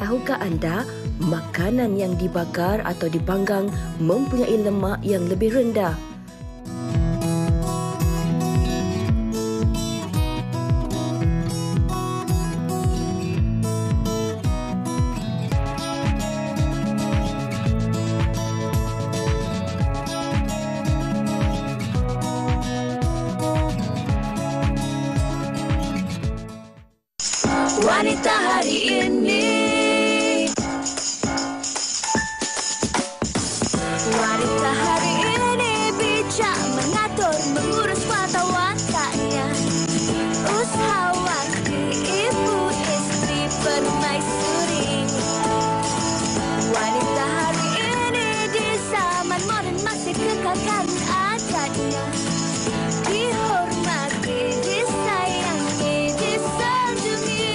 tahukah anda makanan yang dibakar atau dipanggang mempunyai lemak yang lebih rendah? Wanita hari ini. Wanita hari ini bijak mengatur, mengurus wartawan tanya. Usahawan, ibu, istri, permaisuri. Wanita hari ini di zaman modern masih kekalkan adatnya. Dihormati, disayangi, disanjungi.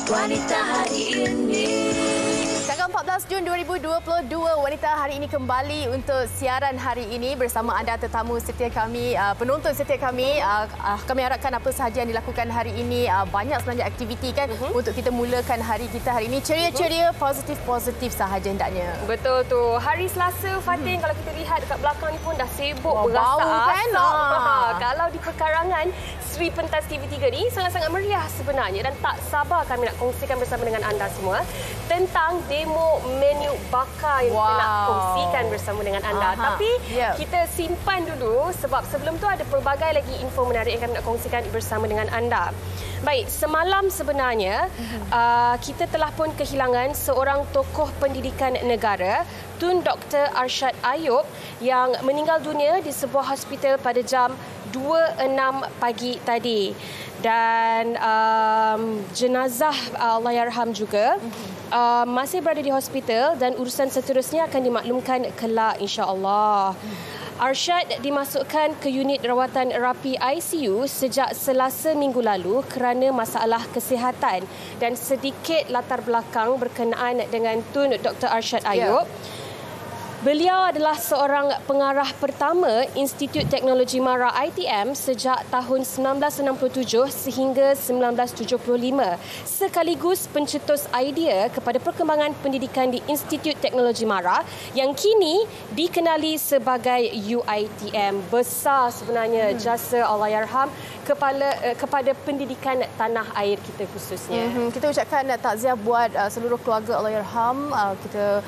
Wanita hari ini. Tanggal 14 Jun 2022, Wanita hari ini kembali untuk siaran hari ini bersama anda tetamu setia kami, penonton setia kami. Kami harapkan apa sahaja yang dilakukan hari ini, banyak sebenarnya aktiviti kan untuk kita mulakan hari kita hari ini ceria-ceria, positif-positif sahaja hendaknya. Betul tu. Hari Selasa, Fatin, kalau kita lihat dekat belakang ni pun dah sibuk bau kan? Kalau di perkarangan Sri Pentas TV3 ni sangat-sangat meriah sebenarnya dan tak sabar kami nak kongsikan bersama dengan anda semua tentang demo menu bakar yang kita nak kongsikan bersama dengan anda. Tapi kita simpan dulu sebab sebelum tu ada pelbagai lagi info menarik yang kami nak kongsikan bersama dengan anda. Baik, semalam sebenarnya kita telah pun kehilangan seorang tokoh pendidikan negara, Tun Dr. Arsyad Ayub yang meninggal dunia di sebuah hospital pada jam 2.06 pagi tadi. Dan jenazah Allahyarham juga masih berada di hospital dan urusan seterusnya akan dimaklumkan kelak insya-Allah. Arsyad dimasukkan ke unit rawatan rapi ICU sejak Selasa minggu lalu kerana masalah kesihatan. Dan sedikit latar belakang berkenaan dengan Tun Dr. Arsyad Ayub. Beliau adalah seorang pengarah pertama Institut Teknologi Mara ITM sejak tahun 1967 sehingga 1975, sekaligus pencetus idea kepada perkembangan pendidikan di Institut Teknologi Mara yang kini dikenali sebagai UiTM. Besar sebenarnya jasa Allahyarham kepada pendidikan tanah air kita khususnya. Kita ucapkan takziah buat seluruh keluarga Allahyarham. Kita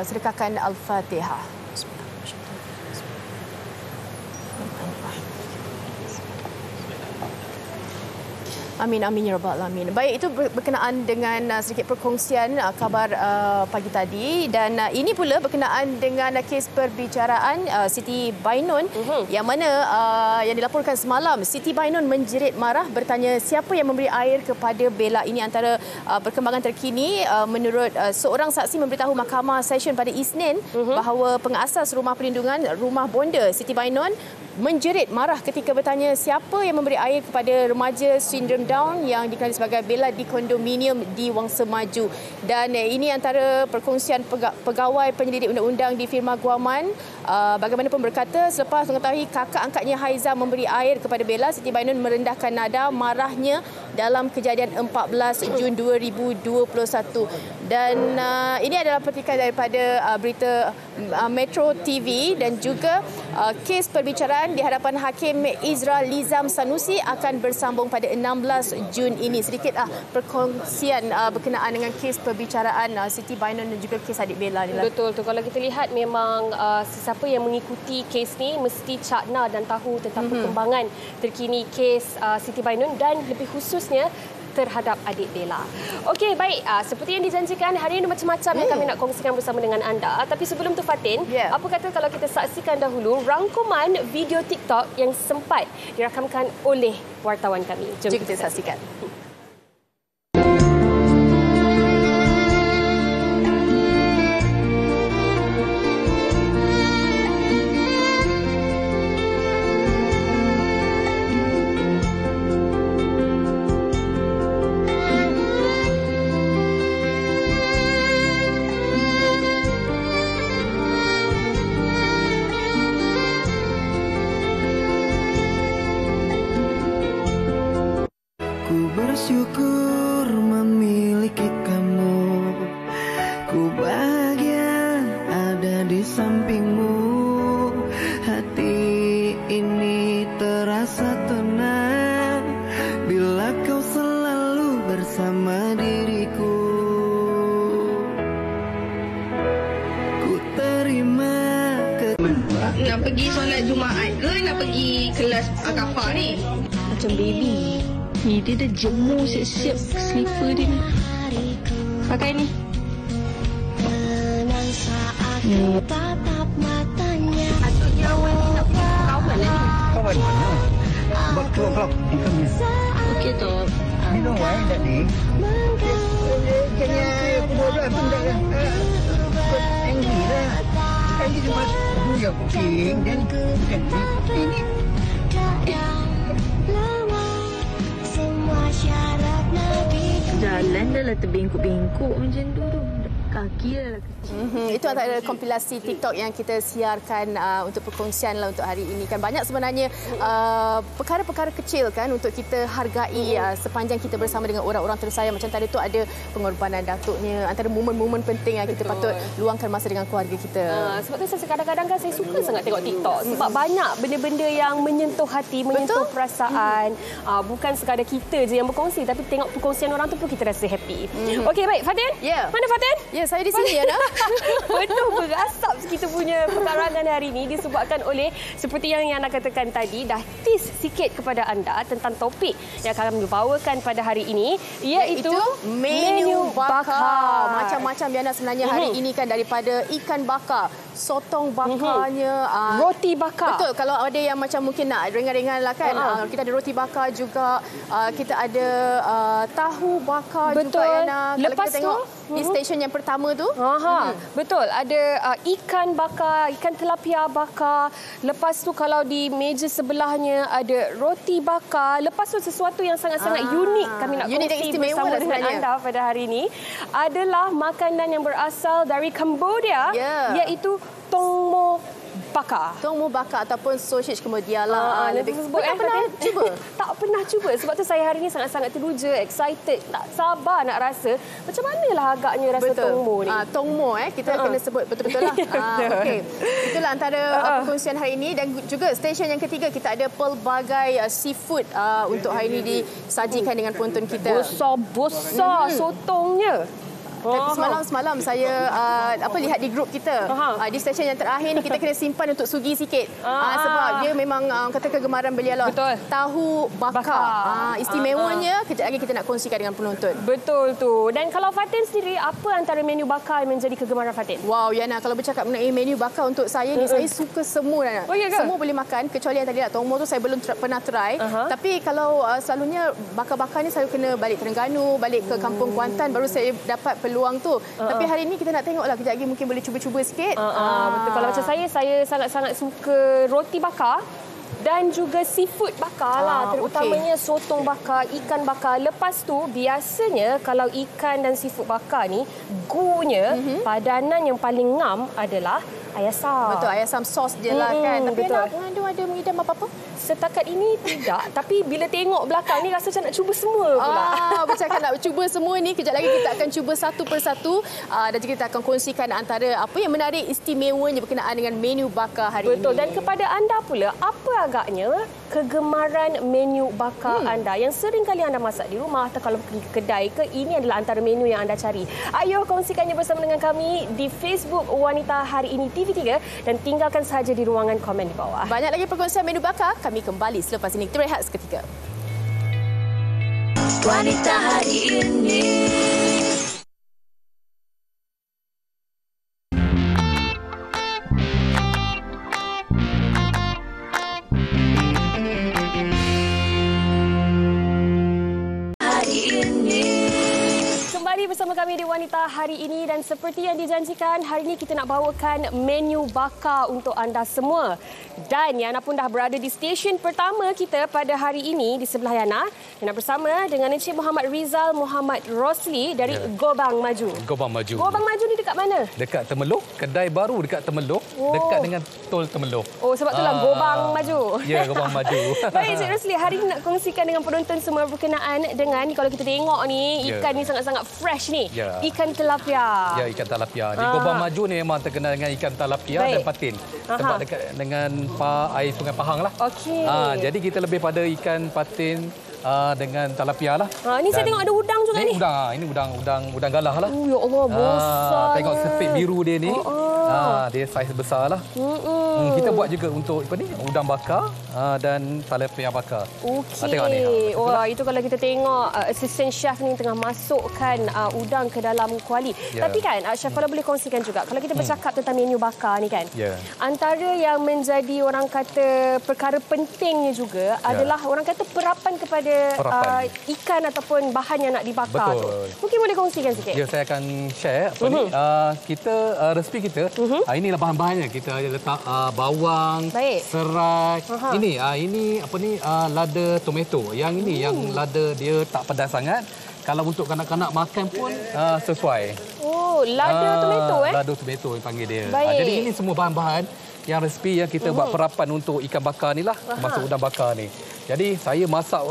sedekahkan Al-Fatihah. Amin, amin ya rabbal alamin. Baik, itu berkenaan dengan sedikit perkongsian khabar pagi tadi dan ini pula berkenaan dengan kes perbicaraan Siti Bainun yang mana yang dilaporkan semalam Siti Bainun menjerit marah bertanya siapa yang memberi air kepada Bella. Ini antara perkembangan terkini menurut seorang saksi memberitahu Mahkamah Session pada Isnin bahawa pengasas rumah perlindungan Rumah Bonda Siti Bainun menjerit marah ketika bertanya siapa yang memberi air kepada remaja sindrom Down yang dikenali sebagai Bella di kondominium di Wangsa Maju. Dan ini antara perkongsian pegawai penyelidik undang-undang di firma Guaman. Bagaimanapun berkata selepas mengetahui kakak angkatnya Haiza memberi air kepada Bella, Siti Bainun merendahkan nada marahnya dalam kejadian 14 Jun 2021. Dan ini adalah petikan daripada berita Metro TV dan juga kes perbicaraan di hadapan Hakim Izra Lizam Sanusi akan bersambung pada 16 Jun ini. Sedikitlah perkongsian berkenaan dengan kes perbicaraan Siti Bainun dan juga kes adik Bella ni. Betul tu. Kalau kita lihat memang sesiapa yang mengikuti kes ni mesti cakna dan tahu tentang perkembangan terkini kes Siti Bainun dan lebih khususnya terhadap adik Bella. Okey, baik. Seperti yang dijanjikan, hari ini macam-macam yang kami nak kongsikan bersama dengan anda. Tapi sebelum tu Fatin, apa kata kalau kita saksikan dahulu rangkuman video TikTok yang sempat dirakamkan oleh wartawan kami. Jom kita saksikan. bersama diriku. Ku terima nak pergi solat Jumaat ke nak pergi kelas kafah ni? Macam baby. Ni dia dah jemur siap-siap slipper dia ni. Pakai ni. Patutnya awak ni nak pergi kawan lah ni. Kawan mana? Buat keluar kelab. Okey tu. Minum wine tadi. Kayaknya pukul 12 pun dah angry dah. Sekali cuma dia pusing dan bukan ini. Jalan dah lah terbengkok-bengkok macam tu. Kaki dah lah kecil. Itu antara kompilasi TikTok yang kita siarkan untuk perkongsian lah untuk hari ini. Kan banyak sebenarnya perkara-perkara kecil kan untuk kita hargai sepanjang kita bersama dengan orang-orang tersayang. Macam tadi tu ada pengorbanan datuknya. Antara momen-momen penting yang kita patut luangkan masa dengan keluarga kita. Sebab tu saya kadang-kadang kan saya suka sangat tengok TikTok. Sebab banyak benda-benda yang menyentuh hati, menyentuh perasaan. Bukan sekadar kita je yang berkongsi, tapi tengok perkongsian orang tu pun kita rasa happy. Okey, baik. Fatin? Ya. Mana Fatin? Ya, saya di sini, Yana. Penuh berasap kita punya perkarangan hari ini disebabkan oleh seperti yang Yana katakan tadi, dah tease sikit kepada anda tentang topik yang akan dibawakan pada hari ini, iaitu menu bakar. Macam-macam Yana sebenarnya hari ini kan, daripada ikan bakar, sotong bakarnya, roti bakar. Betul, kalau ada yang macam mungkin nak ringan-ringan lah kan. Kita ada roti bakar juga, kita ada tahu bakar betul juga Yana. Lepas kita tengok di stesen yang pertama tu. Betul, ada ikan bakar, ikan tilapia bakar. Lepas tu kalau di meja sebelahnya ada roti bakar. Lepas tu sesuatu yang sangat-sangat unik kami nak kongsi bersama dengan anda pada hari ini adalah makanan yang berasal dari Cambodia, iaitu tongmo bakar. Tongmo bakar ataupun sausage Cambodia lah. Tak pernah cuba? Tak pernah cuba. Sebab tu saya hari ini sangat-sangat teruja, excited, tak sabar nak rasa macam manalah agaknya rasa tongmo ni. Tongmo kita kena sebut betul-betul lah. Okey. Itulah antara perkongsian hari ini, dan juga stesen yang ketiga kita ada pelbagai seafood untuk hari ini disajikan dengan penonton kita. Besar-besar sotongnya. Semalam saya lihat di grup kita, di stesen yang terakhir ni kita kena simpan untuk sugi sikit. Sebab dia memang kata kegemaran beliau lah. Betul. Tahu bakar. Istimewanya kejap lagi kita nak kongsikan dengan penonton. Betul tu. Dan kalau Fatin sendiri, apa antara menu bakar yang menjadi kegemaran Fatin? Wow, Yana, kalau bercakap mengenai menu bakar untuk saya ni, saya suka semua. Yana. Semua boleh makan, kecuali yang tadi tongmo tu saya belum pernah try. Tapi kalau selalunya bakar-bakar ni saya kena balik Terengganu, balik ke Kampung Kuantan, baru saya dapat peluang tu. Tapi hari ini kita nak tengoklah, kejap lagi mungkin boleh cuba-cuba sikit. Betul. Kalau macam saya sangat-sangat suka roti bakar dan juga seafood bakar lah, terutamanya sotong bakar, ikan bakar. Lepas tu biasanya kalau ikan dan seafood bakar ni, gunya padanan yang paling ngam adalah ayasam. Betul, ayasam sos je lah kan. Tapi ada mengidam apa-apa? Setakat ini tidak. Tapi bila tengok belakang ni rasa macam nak cuba semua pula. Bercakap nak cuba semua ni, kejap lagi kita akan cuba satu persatu. Dan juga kita akan kongsikan antara apa yang menarik, istimewanya berkenaan dengan menu bakar hari ini. Betul. Dan kepada anda pula, apa agaknya kegemaran menu bakar anda yang sering kali anda masak di rumah atau kalau pergi ke kedai ke, ini adalah antara menu yang anda cari. Ayo kongsikannya bersama dengan kami di Facebook Wanita Hari Ini TV3 dan tinggalkan sahaja di ruangan komen di bawah. Banyak lagi perkongsian menu bakar, kami kembali selepas ini. Kita rehat seketika. Wanita Hari Ini. Bersama kami di Wanita Hari Ini, dan seperti yang dijanjikan, hari ini kita nak bawakan menu bakar untuk anda semua. Dan Yana pun dah berada di stesen pertama kita pada hari ini di sebelah Yana. Yana bersama dengan Encik Muhammad Rizal Muhammad Rosli dari Gobang Maju. Gobang Maju. Gobang Maju ni dekat mana? Dekat Temelloh. Kedai baru dekat Temelloh. Dekat dengan Tol Temelloh. Sebab itulah Gobang Maju. Ya, Gobang Maju. Baik, Encik Rosli, hari ini nak kongsikan dengan penonton semua berkenaan dengan, kalau kita tengok ni, ikan ni sangat-sangat fresh ni. Ikan tilapia. Ya, ikan tilapia. Di Gobang Maju ni memang terkenal dengan ikan tilapia dan patin. Tempat dekat dengan air Sungai Pahang lah. Okey. Jadi kita lebih pada ikan patin, dengan talapia lah. Ni saya tengok ada udang juga ni. Ini udang galah lah. Ya Allah, besar. Tengok sepit biru dia ni. Dia saiz besar lah. Kita buat juga untuk udang bakar dan talapia bakar. Okey. Tengok ni. Wah, itu kalau kita tengok assistant chef ni tengah masukkan udang ke dalam kuali. Tapi kan chef, kalau boleh kongsikan juga, kalau kita bercakap tentang menu bakar ni kan, antara yang menjadi orang kata perkara pentingnya juga adalah orang kata perapan kepada ikan ataupun bahan yang nak dibakar tu. Mungkin boleh kongsikan sikit. Ya, saya akan share resipi kita. Inilah bahan-bahannya. Kita letak bawang, serai. Ini lada tomato. Yang ini yang lada dia tak pedas sangat. Kalau untuk kanak-kanak makan pun sesuai. Oh, lada tomato Lada tomato panggil dia. Jadi ini semua bahan-bahan yang resipi yang kita buat perapan untuk ikan bakar ni lah, termasuk udang bakar ni. Jadi saya masak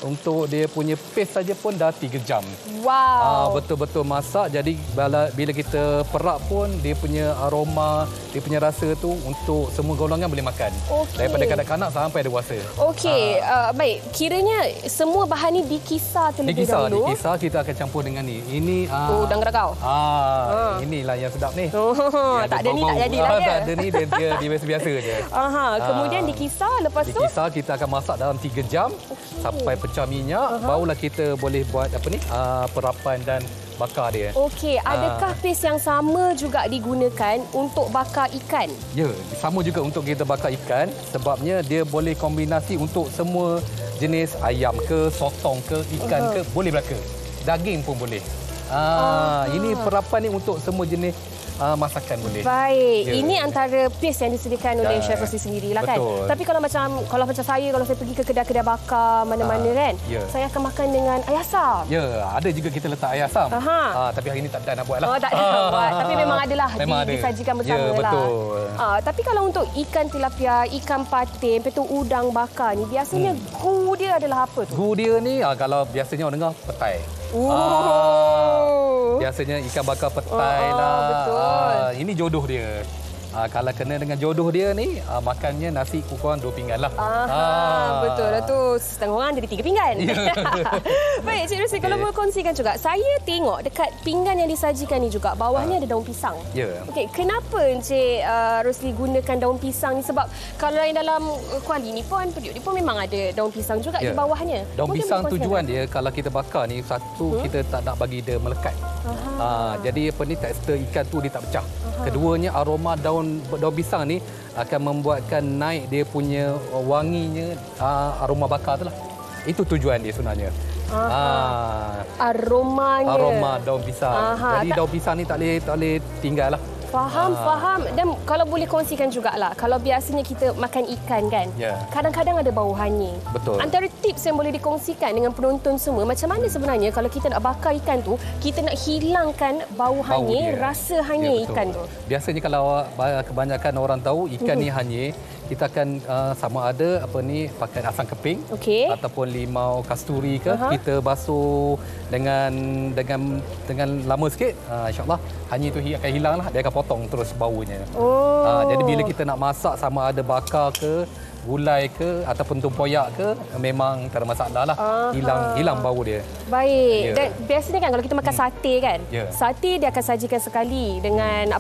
untuk dia punya paste saja pun dah 3 jam. Wow. Betul-betul masak. Jadi bila kita perap pun dia punya aroma, dia punya rasa tu untuk semua golongan boleh makan. Daripada kanak-kanak sampai dewasa. Okey, baik. Kiranya semua bahan ni dikisar terlebih dahulu. Dikisar, kita akan campur dengan ni. Ini udang geragau. Inilah yang sedap ni. Tak ada ni tak jadilah dia. Tak ada ni, dia biasa-biasa je. Kemudian dikisar, lepas tu dikisar, kita akan masak dalam 3 jam sampai pecah minyak. Barulah kita boleh buat perapan dan bakar dia. Okey, adakah paste yang sama juga digunakan untuk bakar ikan? Ya, sama juga untuk kita bakar ikan. Sebabnya dia boleh kombinasi untuk semua jenis ayam ke, sotong ke, ikan ke, boleh belaka. Daging pun boleh. Ini perapan ni untuk semua jenis masakan boleh. Baik, ini antara paste yang disediakan oleh Chef Rosli sendirilah kan. Tapi kalau macam saya pergi ke kedai-kedai bakar mana-mana kan, saya akan makan dengan ayam asam. Ya, ada juga kita letak ayam asam. Tapi hari ini tak ada nak buat lah. Tak ada nak buat. Tapi memang adalah disajikan bersama lah. Betul. Tapi kalau untuk ikan tilapia, ikan patin, lepas tu udang bakar ni, biasanya gu dia adalah apa tu? Gu dia ni kalau biasanya orang dengar petai. Biasanya ikan bakar petai lah. Betul. Ini jodoh dia. Kalau kena dengan jodoh dia ni, makannya nasi kurang 2 pinggan lah. Betul lah tu. Setengah orang jadi 3 pinggan. Baik, Cik Rosli, kalau boleh kongsikan juga. Saya tengok dekat pinggan yang disajikan ni juga, bawahnya ada daun pisang. Okey, kenapa Cik Rosli gunakan daun pisang ni? Sebab kalau dalam kuali ni pun, periuk ni pun memang ada daun pisang juga di bawahnya. Daun pisang tujuan dia, kalau kita bakar ni, satu, kita tak nak bagi dia melekat. Jadi tekstur ikan tu dia tak pecah. Keduanya, aroma daun pisang ni akan membuatkan naik dia punya wanginya, aroma bakar tu lah. Itu tujuan dia sebenarnya. Aroma daun pisang. Jadi daun pisang ni tak boleh tinggal lah. Faham. Dan kalau boleh kongsikan jugalah, kalau biasanya kita makan ikan kan, kadang-kadang ada bau hanyir. Betul. Antara tips yang boleh dikongsikan dengan penonton semua, macam mana sebenarnya kalau kita nak bakar ikan tu, kita nak hilangkan bau hanyir, rasa hanyir ikan tu? Biasanya kalau kebanyakan orang tahu ikan ni hanyir, kita akan sama ada pakai asam keping ataupun limau kasturi ke, kita basuh dengan lama sikit, insya-Allah hanyir tu akan hilang lah, dia akan potong terus baunya. Jadi bila kita nak masak, sama ada bakar ke, gulai ke ataupun tempoyak ke, memang tak ada masalah lah. Hilang bau dia. Baik. Dan biasanya kan kalau kita makan sate kan, sate dia akan sajikan sekali dengan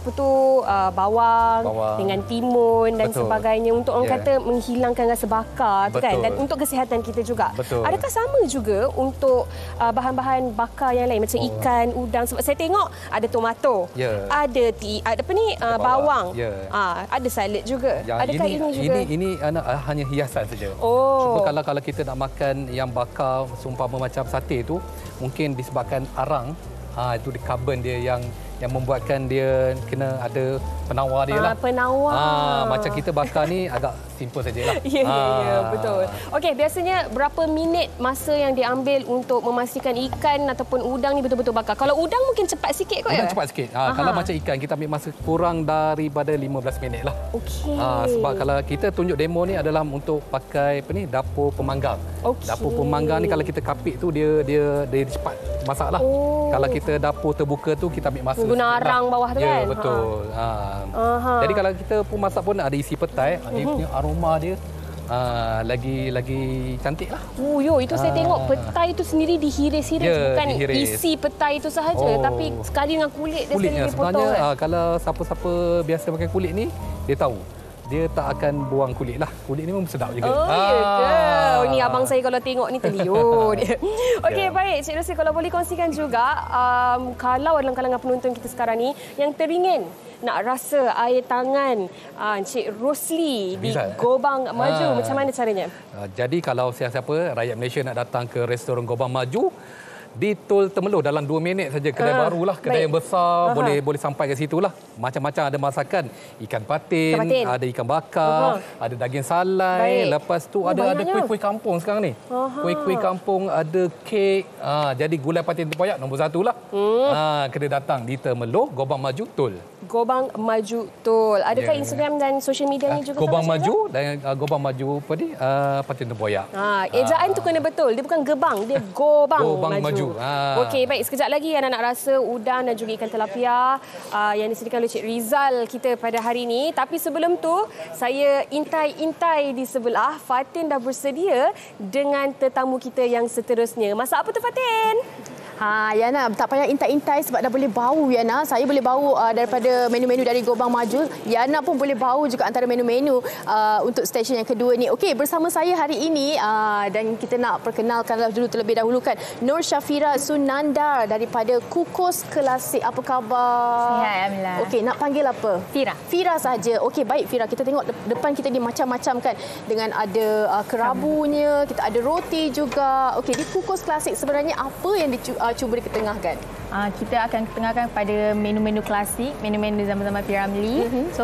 bawang, dengan timun dan sebagainya untuk orang kata menghilangkan rasa bakar tu kan, dan untuk kesihatan kita juga. Adakah sama juga untuk bahan-bahan bakar yang lain macam ikan, udang? Sebab saya tengok ada tomato, ada bawang, ada salad juga. Adakah ini juga? Ini hanya hiasan saja. Cuma kalau kita nak makan yang bakar seumpama macam sate tu, mungkin disebabkan arang, itu di karbon dia yang membuatkan dia kena ada penawar dia lah. Penawar. Macam kita bakar ni agak simple sajalah. Ya, betul. Okey, biasanya berapa minit masa yang diambil untuk memastikan ikan ataupun udang ni betul-betul bakar? Kalau udang mungkin cepat sikit kot ya? Udang cepat sikit. Kalau macam ikan, kita ambil masa kurang daripada 15 minit lah. Sebab kalau kita tunjuk demo ni adalah untuk pakai dapur pemanggang. Dapur pemanggang ni kalau kita kapit tu dia cepat masak lah. Kalau kita dapur terbuka tu, kita ambil masa. Guna arang bawah tu kan? Ya, betul. Jadi kalau kita pun masak pun ada isi petai, dia punya aroma dia lagi cantik lah. Oh, itu saya tengok petai itu sendiri dihiris-hiris, bukan dihiris. isi petai itu sahaja, tapi sekali dengan kulit dia Kulitnya sekali dipotong. sebenarnya kalau siapa-siapa biasa pakai kulit ni, dia tahu. Dia tak akan buang kulit lah. Kulit ni memang sedap juga. Ya ke? Ni abang saya kalau tengok ni terliur dia. Okey, baik. Cik Rosli, kalau boleh kongsikan juga, kalau dalam kalangan penonton kita sekarang ni, yang teringin nak rasa air tangan Cik Rosli di Gobang Maju, macam mana caranya? Jadi kalau siapa-siapa rakyat Malaysia nak datang ke restoran Gobang Maju, di Tol Temerloh dalam 2 minit saja, kedai barulah, kedai yang besar, boleh sampai ke situlah. Macam-macam ada masakan, ikan patin, ada ikan bakar, ada daging salai, lepas tu ada kuih-kuih kampung sekarang ni. Kuih-kuih kampung, ada kek. Jadi gulai patin tempoyak nombor 1 lah. Kena datang di Temerloh, Gobang Maju Tol. Gobang Maju Tol. Adakah Instagram dan social medianya juga? Gobang Maju dan Gobang Maju patin tempoyak. Ejaan tu kena betul. Dia bukan gebang, dia Gobang Maju. Okey, baik. Sekejap lagi anda nak rasa udang dan juga ikan tilapia yang disediakan oleh Cik Rizal kita pada hari ini. Tapi sebelum tu, saya intai-intai di sebelah. Fatin dah bersedia dengan tetamu kita yang seterusnya. Masak apa tu, Fatin? Yana, tak payah intai-intai sebab dah boleh bau, Yana. Saya boleh bau daripada menu-menu dari Gobang Maju. Yana pun boleh bau juga antara menu-menu untuk stesen yang kedua ni. Okey, bersama saya hari ini dan kita nak perkenalkanlah dulu terlebih dahulu kan, Nur Syafira Sunandar daripada Kukus Klasik. Apa khabar? Sihat, alhamdulillah. Okey, nak panggil apa? Fira. Fira saja. Okey, baik Fira. Kita tengok depan kita ni macam-macam kan. Dengan ada kerabunya, kita ada roti juga. Okey, di Kukus Klasik sebenarnya apa yang cuba diketengahkan? Kita akan ketengahkan pada menu-menu klasik, menu-menu zaman-zaman P. Ramlee. So,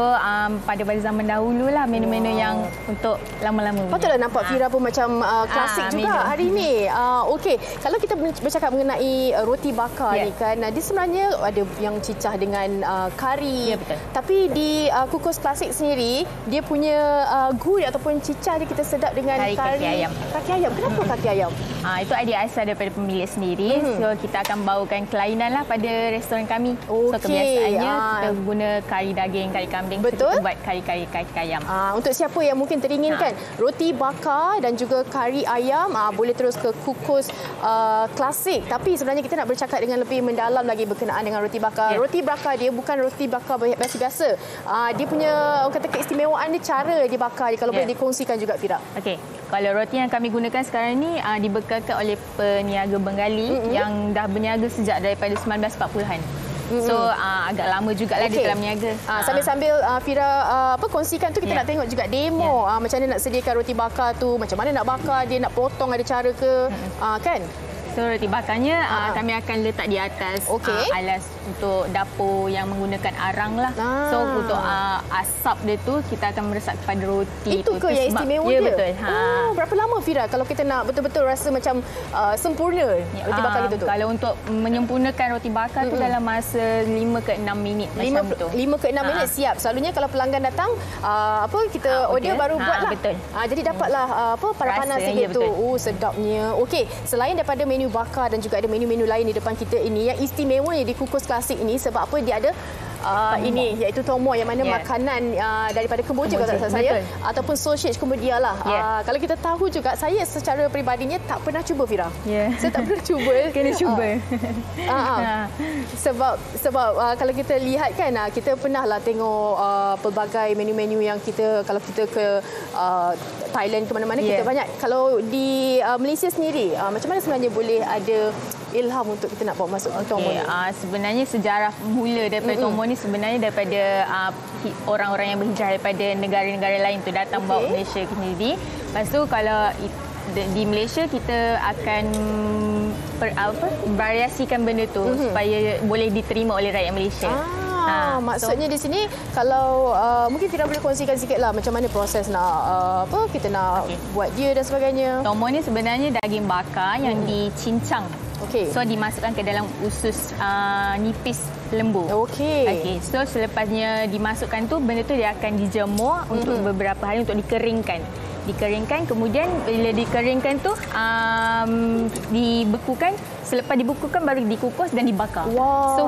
pada zaman dahulu lah menu-menu yang untuk lama-lama. Patutlah nampak Fira pun macam klasik juga hari ini. Okey, kalau kita bercakap mengenai roti bakar ni kan, dia sebenarnya ada yang cicah dengan kari. Ya, betul. Tapi di Kukus Klasik sendiri, dia punya gurih ataupun cicah dia kita sedap dengan kaki ayam. Kaki ayam. Kenapa kaki ayam? Itu idea asal daripada pemilik sendiri. So, kita akan bawakan kelainan lah pada restoran kami. So, kebiasaannya kita guna kari daging, kari kambing. Betul. Kita buat kari-kari kaki ayam. Untuk siapa yang mungkin teringinkan roti bakar dan juga kari ayam, boleh terus ke Kukus Klasik. Tapi sebenarnya kita nak bercakap dengan lebih mendalam lagi berkenaan dengan roti bakar. Roti bakar dia bukan roti bakar biasa-biasa. Dia punya kata keistimewaan dia, cara dibakar dia. Kalau boleh dikongsikan juga, Fira. Okey. Kalau roti yang kami gunakan sekarang ni dibekalkan oleh peniaga Bengali yang dah berniaga sejak daripada 1940-an. So agak lama jugalah dia dalam niaga. Sambil-sambil Fira kongsikan tu, kita nak tengok juga demo macam mana nak sediakan roti bakar tu, macam mana nak bakar dia, nak potong ada cara ke kan? So roti bakarnya kami akan letak di atas alas untuk dapur yang menggunakan arang lah. So untuk asap dia tu kita akan meresap kepada roti itu tu. Itu ke yang istimewa dia? Ya, betul. Berapa lama, Fira, kalau kita nak betul-betul rasa macam sempurna roti bakar kita tu? Kalau untuk menyempurnakan roti bakar tu dalam masa 5 ke 6 minit macam tu. 5 ke 6 minit siap. Selalunya kalau pelanggan datang kita order baru buat lah. Betul. Jadi dapatlah panas sikit tu. Sedapnya. Okey, selain daripada menu bakar dan juga ada menu-menu lain di depan kita ini, yang istimewanya di Kukus Klasik ini sebab apa, dia ada ini iaitu tomoy, yang mana makanan daripada kemboja kalau tak salah saya, ataupun sausage Cambodia lah. Kalau kita tahu juga, saya secara peribadinya tak pernah cuba, Fira. Saya tak pernah cuba. Kena cuba. Sebab kalau kita lihat kan, kita pernah lah tengok pelbagai menu-menu yang kita, kalau kita ke Thailand ke mana-mana, kita banyak. Kalau di Malaysia sendiri, macam mana sebenarnya boleh ada ilham untuk kita nak bawa masuk tomoy? Sebenarnya sejarah mula daripada tomoy ni sebenarnya daripada orang-orang yang berhijrah daripada negara-negara lain tu datang bawa Malaysia ke sendiri. Lepas tu kalau di Malaysia kita akan variasikan benda tu supaya boleh diterima oleh rakyat Malaysia. Maksudnya di sini kalau mungkin Fira boleh kongsikan sikitlah macam mana proses nak kita nak buat dia dan sebagainya. Tomoy ni sebenarnya daging bakar yang dicincang. So dimasukkan ke dalam usus nipis lembu. So selepasnya dimasukkan tu, benda tu dia akan dijemur untuk beberapa hari untuk dikeringkan. Kemudian bila dikeringkan tu dibekukan selepas dibekukan baru dikukus dan dibakar. Wow. So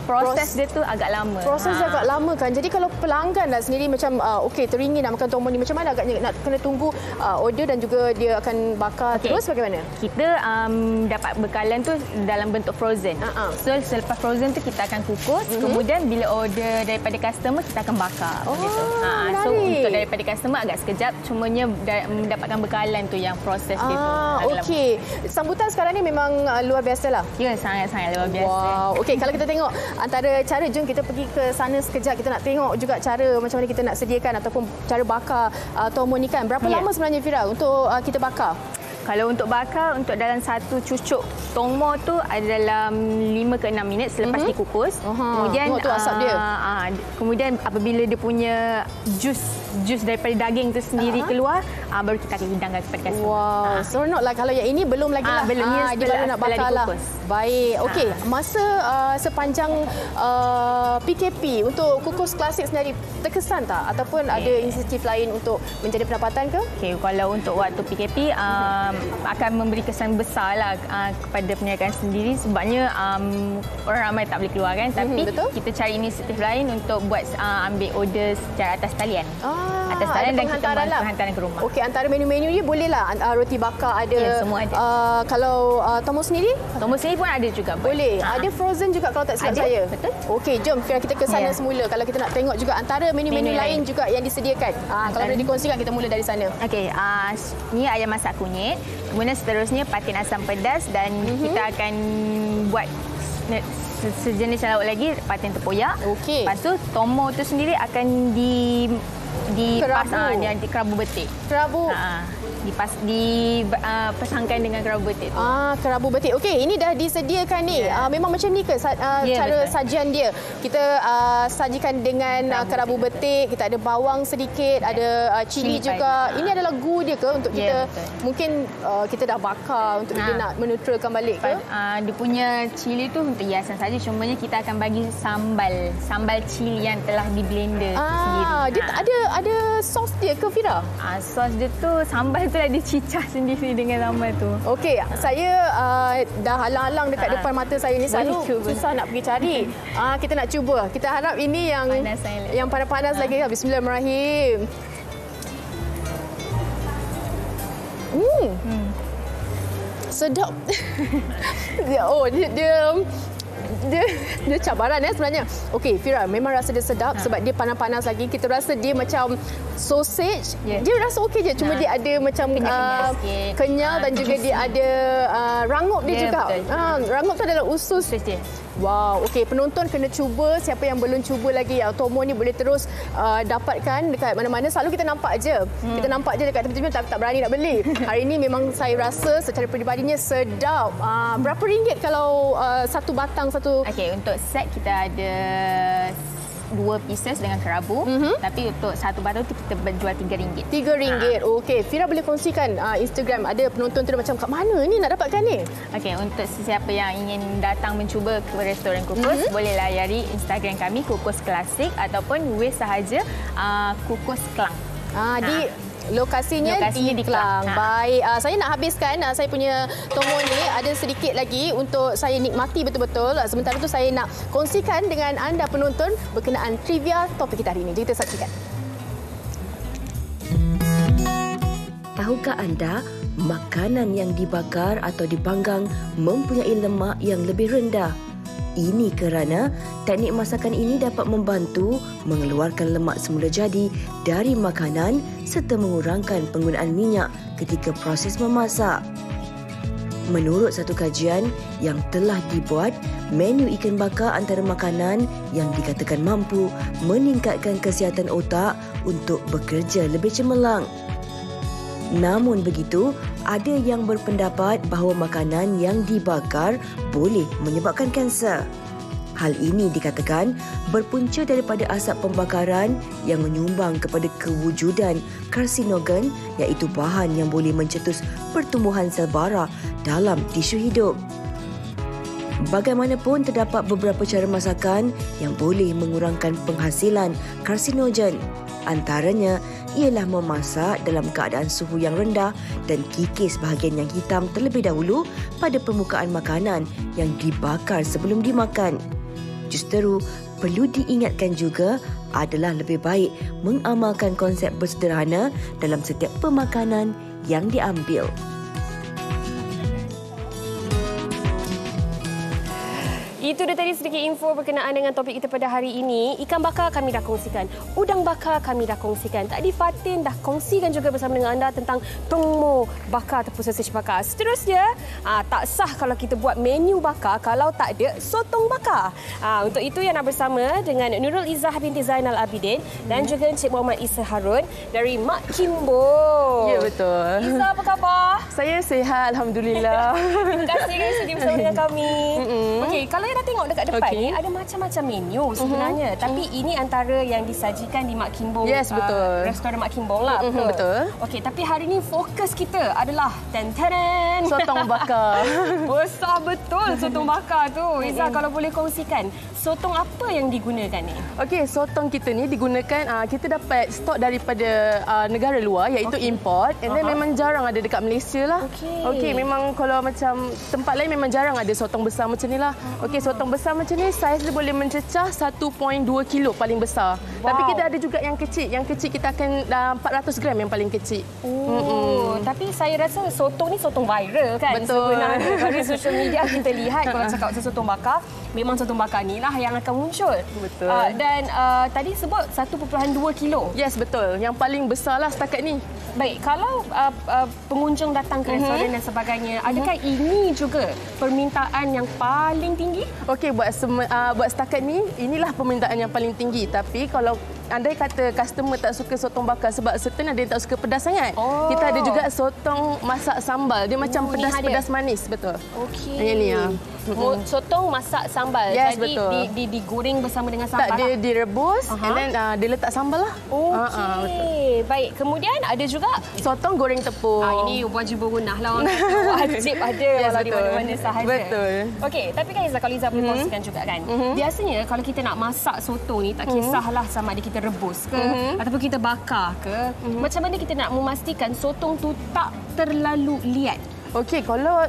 proses dia tu agak lama. Proses dia agak lama kan. Jadi kalau pelanggan dah sendiri macam okey teringin nak makan tomo ni, macam mana agaknya nak kena tunggu order dan juga dia akan bakar terus bagaimana? Kita dapat bekalan tu dalam bentuk frozen. So selepas frozen tu kita akan kukus, kemudian bila order daripada customer kita akan bakar. So untuk daripada customer agak sekejap, cumanya mendapatkan bekalan tu yang proses dia tu. Okey. Sambutan sekarang ni memang luar biasa lah. Ya, sangat-sangat luar biasa. Wow. Okey, kalau kita tengok antara cara, jom kita pergi ke sana sekejap. Kita nak tengok juga cara macam mana kita nak sediakan ataupun cara bakar tomo ni kan. Berapa lama sebenarnya Fira untuk kita bakar? Kalau untuk bakar, untuk dalam satu cucuk tomo tu ada dalam 5 ke 6 minit selepas dikukus. Kemudian tu asap dia. Kemudian apabila dia punya jus daripada daging tu sendiri keluar, baru kita akan hidangkan kepada customer. Wow, seronoklah. Kalau yang ini belum lagi lah. Belum, dia baru nak bakar lah. Baik. Okey, masa sepanjang PKP untuk kukus klasik sendiri terkesan tak? Ataupun ada inisiatif lain untuk menjadi pendapatan ke? Okey, kalau untuk waktu PKP akan memberi kesan besar lah kepada perniagaan sendiri sebabnya orang ramai tak boleh keluar kan, tapi kita cari inisiatif lain untuk buat ambil order secara atas talian. Atas talian dan kita buat penghantaran ke rumah. Okey, antara menu-menu ni bolehlah roti bakar ada. Ya, semua ada. Kalau tomo sendiri? Tomo sendiri pun ada juga. Boleh. Ada frozen juga kalau tak silap saya. Betul. Okey, jom kita ke sana semula. Kalau kita nak tengok juga antara menu-menu lain juga yang disediakan. Kalau boleh dikongsikan, kita mula dari sana. Okey, ni ayam masak kunyit. Kemudian seterusnya patin asam pedas dan kita akan buat sejenis lauk lagi, patin tempoyak. Okey. Lepas tu tomo tu sendiri akan kerabu betik. Kerabu. Dipasangkan dengan kerabu betik tu. Kerabu betik. Okey, ini dah disediakan ni. Memang macam ni ke cara betul. sajian dia? Kita sajikan dengan kerabu betik, kita ada bawang sedikit, ada cili juga. Ini adalah gu dia ke untuk kita mungkin kita dah bakar untuk kita nak menetralkan balik ke? Dia punya cili tu untuk hiasan saja, cumanya kita akan bagi sambal cili yang telah di blender sendiri. Dia ada sos dia ke Fira? Sos dia tu sambal tu dah dicicah sendiri dengan sambal tu. Okey, saya dah halang-halang dekat depan mata saya ni, selalu susah nak pergi cari. Kita nak cuba. Kita harap ini yang panas lagi. Bismillahirrahmanirrahim. Sedap. Dia cabaran sebenarnya. Okey, Fira, memang rasa dia sedap sebab dia panas-panas lagi. Kita rasa dia macam sausage. Dia rasa okey je, cuma dia ada macam kenyal dan juga dia ada rangup dia juga. Rangup tu adalah usus dia. Wow, okey, penonton kena cuba. Siapa yang belum cuba lagi, tomo ni boleh terus dapatkan dekat mana-mana. Selalu kita nampak je. Kita nampak je dekat tepi-tepi, tak berani nak beli. Hari ini memang saya rasa secara peribadinya sedap. Berapa ringgit kalau satu batang satu? Okey, untuk set kita ada 2 pieces dengan kerabu, tapi untuk satu batang tu kita berjual RM3. RM3. Okey, Fira boleh kongsikan Instagram. Ada penonton tu macam kat mana ni nak dapatkan ni? Okey, untuk sesiapa yang ingin datang mencuba ke restoran Kukus, boleh layari Instagram kami Kukus Klasik ataupun web sahaja Kukus Klang. Lokasinya di Klang. Baik, saya nak habiskan saya punya tomo ni. Ada sedikit lagi untuk saya nikmati betul-betul. Sementara tu saya nak kongsikan dengan anda penonton berkenaan trivia topik kita hari ini. Jom kita saksikan. Tahukah anda, makanan yang dibakar atau dipanggang mempunyai lemak yang lebih rendah? Ini kerana teknik masakan ini dapat membantu mengeluarkan lemak semula jadi dari makanan serta mengurangkan penggunaan minyak ketika proses memasak. Menurut satu kajian yang telah dibuat, menu ikan bakar antara makanan yang dikatakan mampu meningkatkan kesihatan otak untuk bekerja lebih cemerlang. Namun begitu, ada yang berpendapat bahawa makanan yang dibakar boleh menyebabkan kanser. Hal ini dikatakan berpunca daripada asap pembakaran yang menyumbang kepada kewujudan karsinogen, iaitu bahan yang boleh mencetus pertumbuhan sel bara dalam tisu hidup. Bagaimanapun, terdapat beberapa cara masakan yang boleh mengurangkan penghasilan karsinogen. Antaranya ialah memasak dalam keadaan suhu yang rendah dan kikis bahagian yang hitam terlebih dahulu pada permukaan makanan yang dibakar sebelum dimakan. Justeru, perlu diingatkan juga adalah lebih baik mengamalkan konsep bersederhana dalam setiap pemakanan yang diambil. Itu dia tadi sedikit info berkenaan dengan topik kita pada hari ini. Ikan bakar kami dah kongsikan. Udang bakar kami dah kongsikan. Tadi Fatin dah kongsikan juga bersama dengan anda tentang tongmo bakar ataupun sausage bakar. Seterusnya, tak sah kalau kita buat menu bakar kalau tak ada sotong bakar. Untuk itu yang nak bersama dengan Nurul Izzah binti Zainal Abidin dan juga Encik Muhammad Isa Harun dari Mak Kimbo. Ya, betul. Izzah, apa khabar? Saya sihat, Alhamdulillah. Terima kasih kerana sedia bersama dengan kami. Okey, kalau yang nak tengok dekat depan ni ada macam-macam menu sebenarnya. Tapi ini antara yang disajikan di Mak Kimbong. Yes, betul. Restoran Mak Kimbong lah. Betul. Okey, tapi hari ni fokus kita adalah sotong bakar. Besar betul sotong bakar tu. Izzah, kalau boleh kongsikan, sotong apa yang digunakan ni? Okey, sotong kita ni digunakan, kita dapat stok daripada negara luar iaitu import. And then memang jarang ada dekat Malaysia lah. Okey, memang kalau macam tempat lain memang jarang ada sotong besar macam ni lah. Okey, sotong besar macam ni saiz dia boleh mencecah 1.2 kilo paling besar. Wow. Tapi kita ada juga yang kecil. Yang kecil kita akan 400 gram yang paling kecil. Tapi saya rasa sotong ni sotong viral kan? Betul. Sebenarnya dari social media kita lihat kalau cakap pasal sotong bakar, memang sotong bakar ni lah yang akan muncul. Betul. Dan tadi sebut 1.2 kilo. Yes, betul. Yang paling besar lah setakat ni. Baik, kalau pengunjung datang ke restoran dan sebagainya, adakah ini juga permintaan yang paling tinggi? Okey, buat setakat ni, inilah permintaan yang paling tinggi. Tapi kalau andai kata customer tak suka sotong bakar sebab certain ada yang tak suka pedas sangat, kita ada juga sotong masak sambal. Dia macam pedas-pedas manis, betul. Okey. Yang ni sotong masak sambal. Yes, jadi betul. digoreng bersama dengan sambal. Tak, dia direbus and then dia letak sambal lah. Okey. Baik, kemudian ada juga sotong goreng tepung. Ini wajib bergunah lah. Wajib ada walau di mana-mana sahaja. Betul. Okey, tapi kan Izzah, kalau Izzah boleh kongsikan juga kan. Biasanya kalau kita nak masak sotong ni, tak kisahlah sama ada kita rebus ke ataupun kita bakar ke. Macam mana kita nak memastikan sotong tu tak terlalu liat? Okey, kalau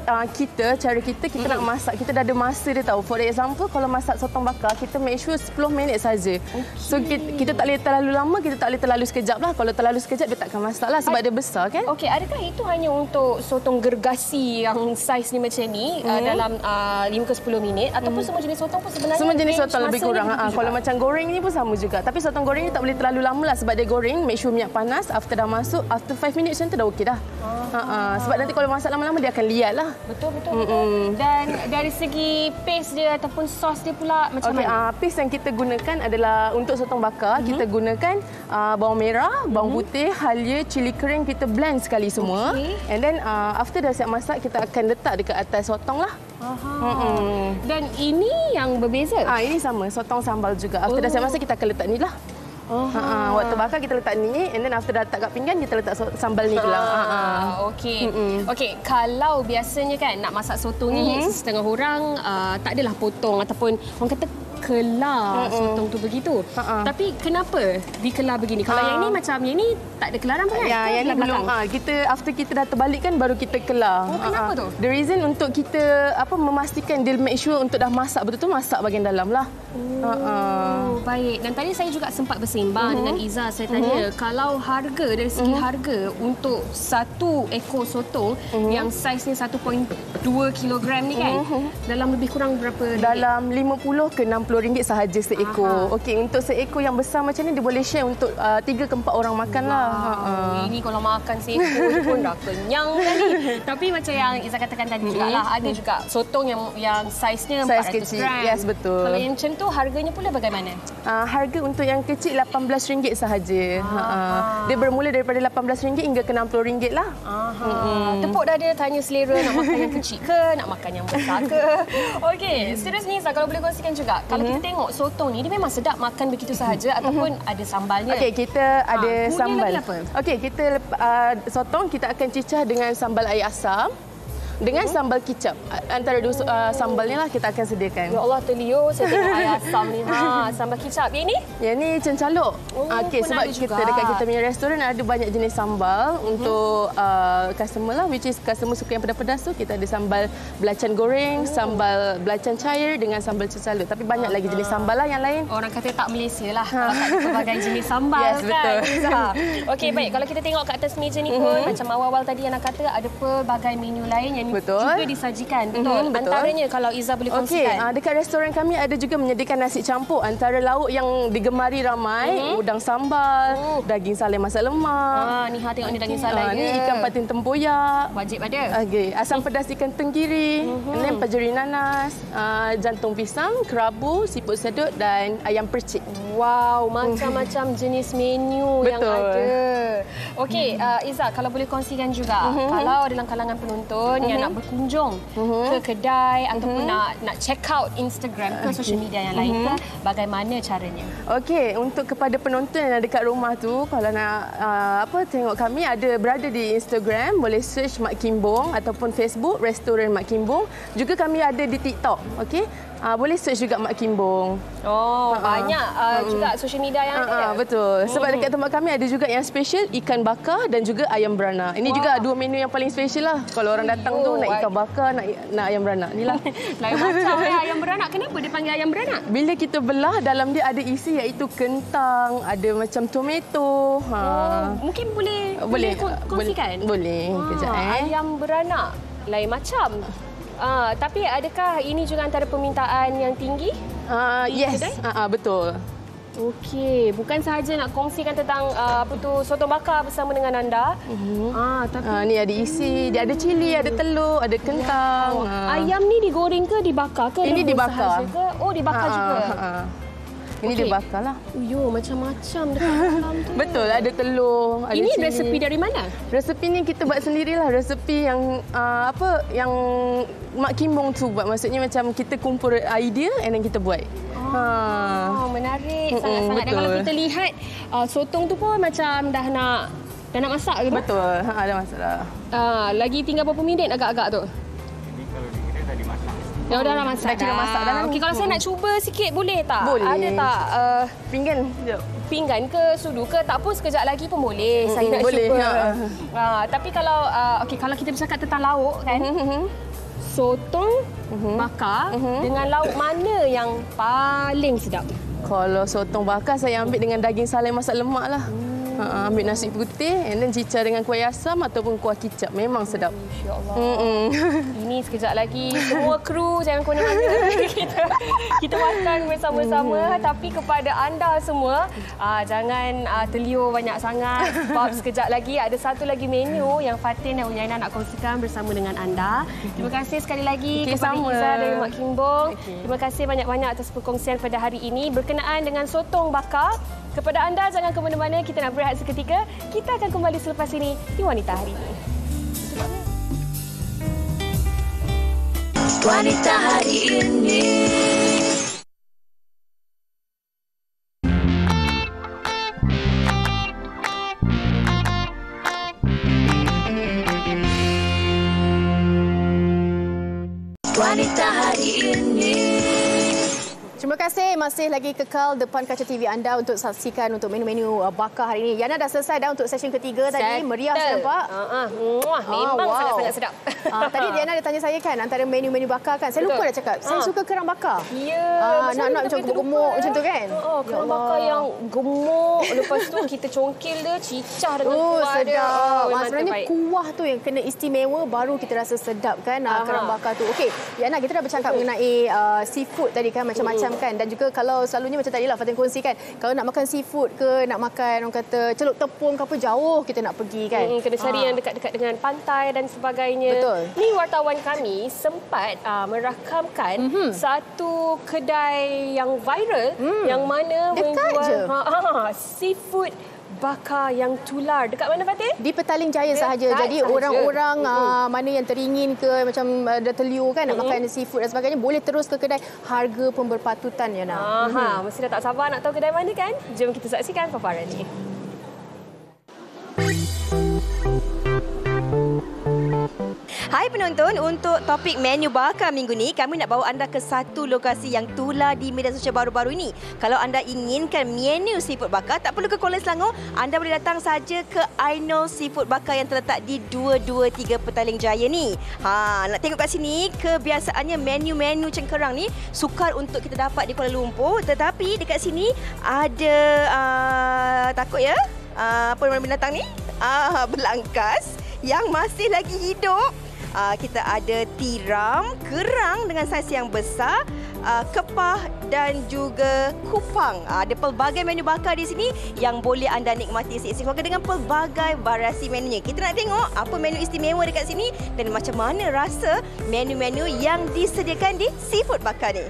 cara kita nak masak, kita dah ada masa dia tahu. For example, kalau masak sotong bakar, kita make sure 10 minit saja. So kita tak boleh terlalu lama, kita tak boleh terlalu sekejap lah. Kalau terlalu sekejap, dia takkan masak lah sebab dia besar kan. Okey, adakah itu hanya untuk sotong gergasi yang saiz ni macam ni dalam 5 ke 10 minit ataupun semua jenis sotong pun sebenarnya? Semua jenis sotong lebih kurang. Kalau macam goreng ni pun sama juga. Tapi sotong goreng ni tak boleh terlalu lama lah sebab dia goreng, make sure minyak panas, after dah masuk, after 5 minit macam tu dah okey dah. Sebab nanti kalau masak lama-lama dia akan liat lah. Betul. Dan dari segi paste dia ataupun sos dia pula macam mana? Paste yang kita gunakan adalah untuk sotong bakar, kita gunakan bawang merah, bawang putih, halia, cili kering, kita blend sekali semua. And then after dah siap masak, kita akan letak dekat atas sotong lah. Dan ini yang berbeza? Ini sama, sotong sambal juga. After dah siap masak, kita akan letak ni lah. Waktu bakar kita letak ni, and then after dah letak kat pinggan kita letak sambal ni pula. Okey, kalau biasanya kan nak masak sotong ni setengah orang tak adalah potong ataupun orang kata kelar sotong tu begitu. Tapi kenapa dikelar begini? Kalau yang ni macam yang ni tak ada kelaran pun kan? Yang ni belum. Kita after kita dah terbalik kan baru kita kelar. Kenapa tu? The reason untuk kita memastikan dia make sure untuk dah masak betul-betul masak bahagian dalam lah. Baik. Dan tadi saya juga sempat bersembang dengan Izzah. Saya tanya kalau harga dari segi harga untuk satu ekor sotong yang saiznya 1.2 kilogram ni kan dalam lebih kurang berapa? Dalam 50 ke 60 RM60 sahaja seekor. Okey, untuk seekor yang besar macam ni dia boleh share untuk 3 ke 4 orang makan lah. Ini kalau makan seekor pun dah kenyang tadi. Tapi macam yang Izzah katakan tadi jugalah, ada juga sotong yang saiznya 400 kecil. gram. Yes, betul. Kalau yang macam tu harganya pula bagaimana? Harga untuk yang kecil RM18 sahaja. Dia bermula daripada RM18 hingga ke RM60 lah. Tepuk dada, tanya selera nak makan yang kecil ke, nak makan yang besar ke. Okey, seriously Izzah, kalau boleh kongsikan juga, kalau kita tengok sotong ni, dia memang sedap makan begitu sahaja ataupun ada sambalnya? Okey, kita ada sambal. Lagi apa? Okey, kita sotong kita akan cicah dengan sambal air asam. dengan sambal kicap. Antara dua sambal ni lah kita akan sediakan. Ya Allah, terliur saya tengok air asam ni. Sambal kicap. Yang ni? Yang ni cencaluk. Okey, sebab kita dekat kita punya restoran ada banyak jenis sambal untuk customer lah, which is customer suka yang pedas-pedas tu. Kita ada sambal belacan goreng, sambal belacan cair dengan sambal cencaluk. Tapi banyak lagi jenis sambal lah yang lain. Orang kata tak Malaysia lah. Kalau tak ada pelbagai jenis sambal yes, kan. Betul. Okey, baik. Kalau kita tengok kat atas meja ni pun, macam awal-awal tadi yang nak kata ada pelbagai menu lain yang juga disajikan. Betul. Antaranya kalau Izzah boleh kongsikan. Dekat restoran kami ada juga menyediakan nasi campur antara lauk yang digemari ramai, udang sambal, daging salai masak lemak. Ni tengok ni daging salai. Ni ikan patin tempoyak. Wajib ada. Okey, asam pedas ikan tenggiri, pajeri nanas, jantung pisang, kerabu, siput sedut dan ayam percik. Wow, macam-macam jenis menu yang ada. Okey, Izzah, kalau boleh kongsikan juga, kalau dalam kalangan penonton yang nak berkunjung ke kedai ataupun nak check out Instagram ke social media yang lain ke, bagaimana caranya? Okey, untuk kepada penonton yang dekat rumah tu, kalau nak tengok kami berada di Instagram, boleh search Mak Kimbong ataupun Facebook Restoran Mak Kimbong. Juga kami ada di TikTok. Okey. Boleh search juga Mak Kimbong. Banyak juga social media yang ada. Betul. Sebab dekat tempat kami ada juga yang special ikan bakar dan juga ayam beranak. Ini juga dua menu yang paling special lah. Kalau orang datang tu nak ikan bakar, nak ayam beranak. Inilah. Lain macam ayam beranak. Kenapa dia panggil ayam beranak? Bila kita belah, dalam dia ada isi iaitu kentang, ada macam tomato. Mungkin boleh kongsikan? Boleh. Kejap ayam beranak. Lain macam. Tapi adakah ini juga antara permintaan yang tinggi? Yes, betul. Okey, bukan sahaja nak kongsikan tentang sotong bakar bersama dengan anda. Tapi ni ada isi, dia ada cili, ada telur, ada kentang. Ayam ni digoreng ke dibakar ke? Ini dibakar. Oh, dibakar juga. Ini dibakar lah. Macam-macam dekat dalam tu. Betul, ada telur, ada ini cili. resepi dari mana? Resepi ni kita buat sendirilah. Resepi yang yang Mak Kimbong tu buat. Maksudnya macam kita kumpul idea and then kita buat. Menarik sangat-sangat. Dan kalau kita lihat sotong tu pun macam dah nak masak ke? Betul, dah masak dah. Lagi tinggal berapa minit agak-agak tu? Dah masak dah. Okey, kalau saya nak cuba sikit boleh tak? Boleh. Ada tak pinggan ke sudu ke? Tak pun sekejap lagi pun boleh. Saya nak cuba. Tapi kalau kalau kita bercakap tentang lauk kan, sotong bakar dengan lauk mana yang paling sedap? Kalau sotong bakar saya ambil dengan daging salai masak lemak lah. Ambil nasi putih and then cicah dengan kuah asam ataupun kuah kicap. Memang sedap. Insya-Allah. Ini sekejap lagi semua kru jangan ke mana-mana. kita makan bersama-sama. Tapi kepada anda semua, jangan terliur banyak sangat sebab sekejap lagi ada satu lagi menu yang Fatin dan Uyainah nak kongsikan bersama dengan anda. Terima kasih sekali lagi kepada Izzah dari Mak Kimbong. Terima kasih banyak-banyak atas perkongsian pada hari ini berkenaan dengan sotong bakar. Kepada anda, jangan ke mana-mana. Kita nak berehat seketika. Kita akan kembali selepas ini di Wanita Hari Ini. Wanita Hari Ini. Wanita Hari Ini. Terima kasih masih lagi kekal depan kaca TV anda untuk saksikan untuk menu-menu bakar hari ini. Yana dah selesai dah untuk session ketiga tadi. Meriah saya nampak. Memang sangat-sangat sedap. Tadi Diana ada tanya saya kan antara menu-menu bakar kan. Saya lupa dah cakap. Saya suka kerang bakar. Ya. Nak macam gemuk macam tu kan. Kerang bakar yang gemuk. Lepas tu kita congkil dia, cicah dengan kuah dia. Sebenarnya kuah tu yang kena istimewa baru kita rasa sedap kan kerang bakar tu. Okey, Yana kita dah bercakap mengenai seafood tadi kan macam-macam kan, dan juga kalau selalunya macam tadilah Fatin kongsikan, kalau nak makan seafood ke nak makan orang kata celup tepung ke apa, jauh kita nak pergi kan. Kena cari yang dekat-dekat dengan pantai dan sebagainya. Betul. Ni wartawan kami sempat merakamkan satu kedai yang viral yang mana menjual seafood bakar yang tular. Dekat mana Fatin? Di Petaling Jaya sahaja. Jadi orang-orang mana yang teringin ke macam ada terliur kan nak makan seafood dan sebagainya boleh terus ke kedai. Harga pun berpatutan ya nak. Mesti dah tak sabar nak tahu kedai mana kan? Jom kita saksikan paparan ni. Hai penonton, untuk topik menu bakar minggu ni, kami nak bawa anda ke satu lokasi yang tular di media sosial baru-baru ini. Kalau anda inginkan menu seafood bakar, tak perlu ke Kuala Selangor, anda boleh datang saja ke I Know Seafood Bakar yang terletak di 223 Petaling Jaya ni. Nak tengok kat sini, kebiasaannya menu-menu cengkerang ni sukar untuk kita dapat di Kuala Lumpur, tetapi dekat sini ada takut ya? Apa nama binatang ni? Belangkas yang masih lagi hidup. Kita ada tiram, kerang dengan saiz yang besar, kepah dan juga kupang. Ada pelbagai menu bakar di sini yang boleh anda nikmati seksama dengan pelbagai variasi menunya. Kita nak tengok apa menu istimewa dekat sini dan macam mana rasa menu-menu yang disediakan di seafood bakar ni.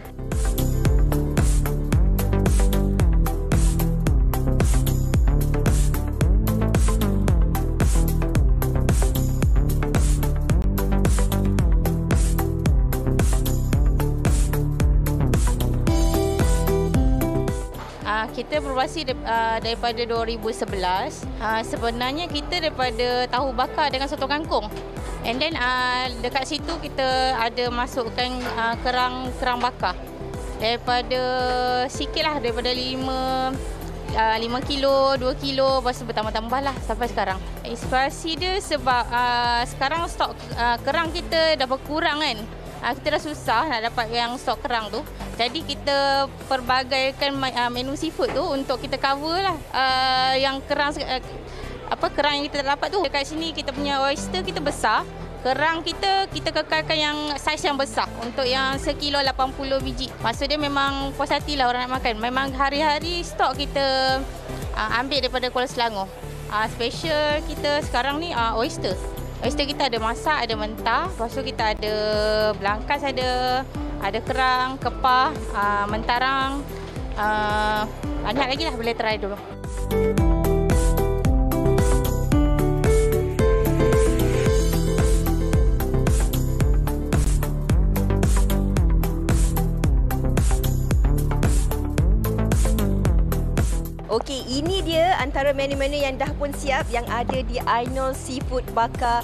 Kita beroperasi daripada 2011. Sebenarnya kita daripada tahu bakar dengan soto kangkung. And then dekat situ kita ada masukkan kerang bakar. Daripada sikit lah, daripada 5 kilo, 2 kilo, lepas tu bertambah-tambah lah sampai sekarang. Inspirasi dia sebab sekarang stok kerang kita dah berkurang kan. Kita dah susah nak dapat yang stok kerang tu. Jadi kita perbagaikan menu seafood tu untuk kita cover lah yang kerang yang kita dapat tu. Dekat sini kita punya oyster kita besar. Kerang kita kekalkan yang saiz yang besar untuk yang sekilo 80 biji. Maksud dia memang puas hati lah orang nak makan. Memang hari-hari stok kita ambil daripada Kuala Selangor. Special kita sekarang ni oyster. Oyster kita ada masak, ada mentah. Lepas tu kita ada belangkas, ada kerang, kepah, mentarang. Banyak lagi lah, boleh try dulu. Okey, ini dia antara menu-menu yang dah pun siap yang ada di I Know Seafood Bakar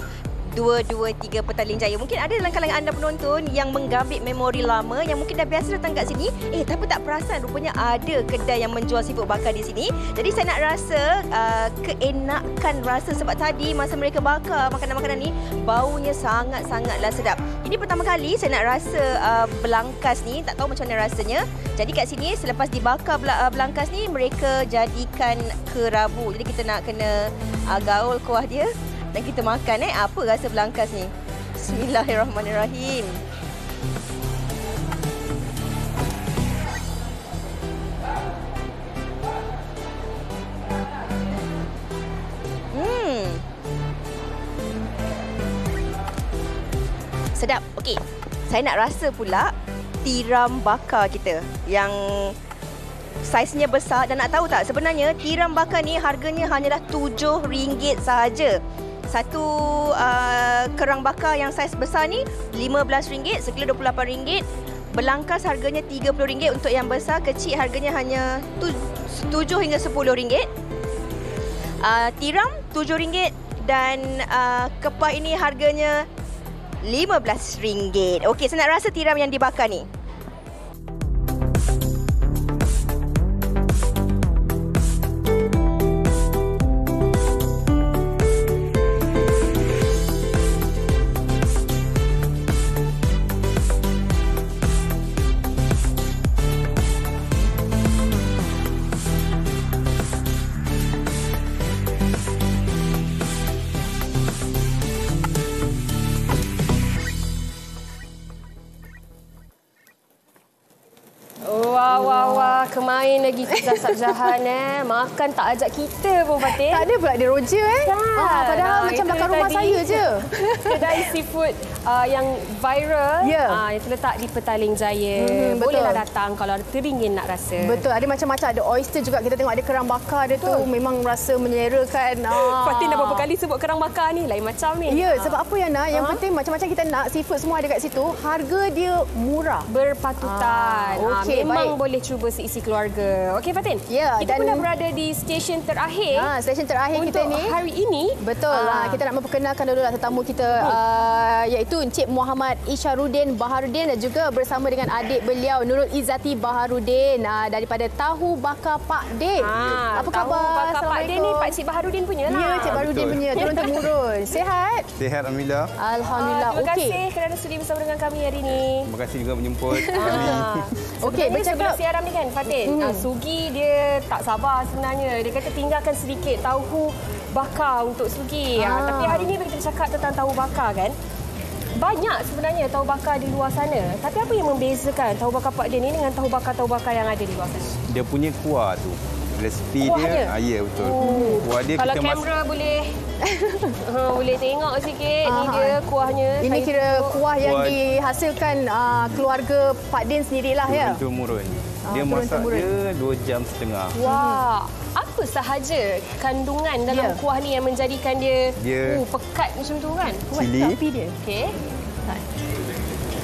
223 Petaling Jaya. Mungkin ada dalam kalangan anda penonton yang menggambit memori lama yang mungkin dah biasa datang kat sini, tapi tak perasan rupanya ada kedai yang menjual seafood bakar di sini. Jadi saya nak rasa keenakan rasa sebab tadi masa mereka bakar makanan-makanan ni baunya sangat-sangatlah sedap. Ini pertama kali saya nak rasa belangkas ni, tak tahu macam mana rasanya. Jadi kat sini selepas dibakar belangkas ni mereka jadikan kerabu. Jadi kita nak kena gaul kuah dia dan kita makan. Apa rasa belangkas ni? Bismillahirrahmanirrahim. Sedap. Okey. Saya nak rasa pula tiram bakar kita yang saiznya besar. Dan nak tahu tak, sebenarnya tiram bakar ni harganya hanyalah RM7 sahaja. Satu kerang bakar yang saiz besar ni RM15, sekilo RM28. Belangkas harganya RM30 untuk yang besar, kecil harganya hanya RM7 hingga RM10. Tiram RM7 dan kepah ini harganya RM15. Okey, saya nak rasa tiram yang dibakar ni. Kemain lagi kita Sabzahan makan tak ajak kita pun Fatin. Tak ada pula dia Roger padahal macam bakar rumah saya je. Kedai seafood yang viral yang terletak di Petaling Jaya. Bolehlah datang kalau teringin nak rasa. Betul, ada macam-macam, ada oyster juga, kita tengok ada kerang bakar dia tu memang rasa menyerakan. Fatin dah berapa kali sebut kerang bakar ni, lain macam ni. Ya, sebab apa yang nak, yang penting macam-macam kita nak seafood semua ada kat situ, harga dia murah. Berpatutan. Okey, memang baik. boleh cuba seisi keluarga. Okey Fatin. Ya, kita pun dah berada di stesen terakhir. Stesen terakhir untuk kita ni. hari ini. Betul. Kita nak memperkenalkan dulu tetamu kita iaitu Encik Muhammad Isharuddin Baharudin dan juga bersama dengan adik beliau Nurul Izzati Baharudin daripada Tahu Bakar Pak Din. Apa khabar? Tahu Bakar Pak Din ni Pak Cik Baharudin punya lah. Ya, Cik Baharudin punya turun-temurun. Sihat? Sihat, alhamdulillah. Alhamdulillah. Terima kasih kerana sudi bersama dengan kami hari ini. Terima kasih juga menjemput kami. Okey, sebelum siaran ni kan Fatin, Sugi dia tak sabar sebenarnya. Dia kata tinggalkan sedikit tahu bakar untuk Sugi. Tapi hari ni bila kita cakap tentang tahu bakar kan, banyak sebenarnya tahu bakar di luar sana. Tapi apa yang membezakan tahu bakar Pak Din ni dengan tahu bakar yang ada di luar sana? Dia punya kuah tu. Resipi dia, ya betul. Kuah dia kalau kamera boleh boleh tengok sikit ni dia kuahnya. Ini kira kuah yang dihasilkan keluarga Pak Din sendirilah ya. Turun-temurun. Dia masak dia 2.5 jam. Wah, apa sahaja kandungan dalam kuah ni yang menjadikan dia pekat macam tu kan? Cili. Okey.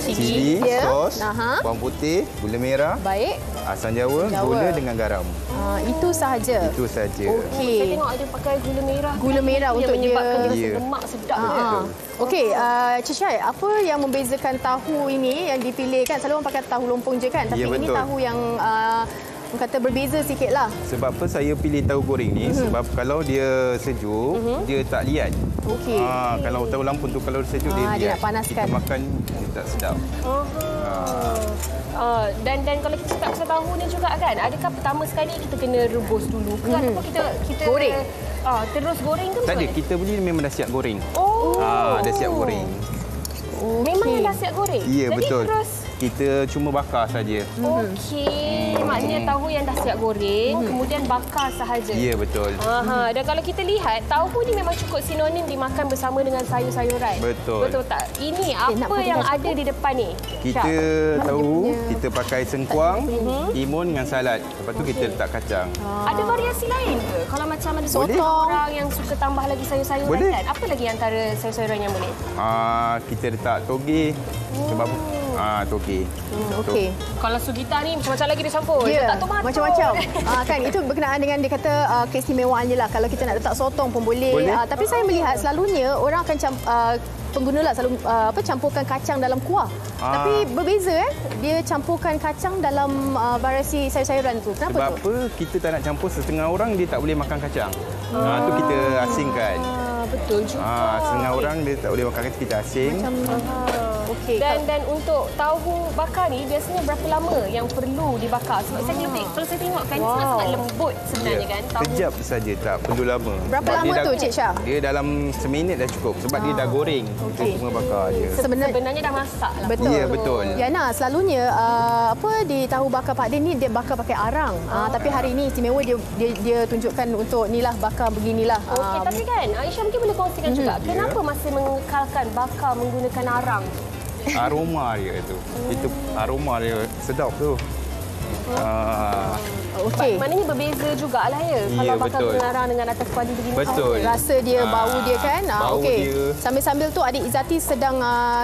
Cili, sos, bawang putih, gula merah, asam jawa, gula dengan garam. Itu sahaja. Itu sahaja. Okey. Saya tengok ada pakai gula merah. Gula merah untuk menyebabkan dia rasa lemak sedap. Okey, Cik Syai, apa yang membezakan tahu ini yang dipilih kan? Selalu orang pakai tahu lompong je kan? Tapi ini tahu yang kata berbeza sikit lah. Sebab apa saya pilih tahu goreng ni? Sebab kalau dia sejuk, dia tak liat. Okey. Kalau tahu lampung tu kalau sejuk dia liat. Dia nak panaskan. Kita makan dia tak sedap. Dan kalau kita cakap pasal tahu ni juga kan, adakah pertama sekali kita kena rebus dulu ke ataupun kita goreng? Terus goreng ke? Tak ada, kita beli memang dah siap goreng. Dah siap goreng. Memang dah siap goreng? Ya, betul. Terus kita cuma bakar saja. Okey, maknanya tahu yang dah siap goreng, kemudian bakar sahaja. Ya, betul. Dan kalau kita lihat, tahu ni memang cukup sinonim dimakan bersama dengan sayur-sayuran. Betul. Betul tak? Ini apa yang ada di depan ni? Kita tahu, kita pakai sengkuang, timun dengan salad. Lepas tu kita letak kacang. Ada variasi lain ke? Kalau macam ada orang yang suka tambah lagi sayur-sayuran kan? Apa lagi antara sayur-sayuran yang boleh? Kita letak toge. Sebab toge. Okey. Kalau Sugita ni macam-macam lagi dia campur. Ya, letak tomato. Macam-macam. Kan itu berkenaan dengan dia kata keistimewaan je lah. Kalau kita nak letak sotong pun boleh. Tapi saya melihat selalunya orang akan pengguna lah selalu campurkan kacang dalam kuah. Tapi berbeza dia campurkan kacang dalam variasi sayur-sayuran tu. Kenapa tu? Sebab apa kita tak nak campur, setengah orang dia tak boleh makan kacang. Tu kita asingkan. Betul juga. Setengah orang dia tak boleh makan kacang, kita asing. Okey. Dan untuk tahu bakar ni biasanya berapa lama yang perlu dibakar? Sebab kalau saya tengok kan sangat lembut sebenarnya kan. Kejap saja, tak perlu lama. Berapa lama tu Cik Syah? Dia dalam seminit dah cukup sebab dia dah goreng. Kita cuma bakar je. Sebenarnya dah masak lah. Betul. Ya, betul. Yana, selalunya di tahu bakar Pak Din ni dia bakar pakai arang. Tapi hari ini istimewa dia tunjukkan untuk nilah bakar beginilah. Okey, tapi kan Aisyah mungkin boleh kongsikan juga kenapa masih mengekalkan bakar menggunakan arang? Aroma dia tu. Itu aroma dia sedap tu. Okey. Maknanya berbeza jugalah ya. Kalau bakar dengan arang dengan atas padi begini. Betul. Rasa dia, bau dia kan. Okey. Dia. Sambil-sambil tu adik Izzati sedang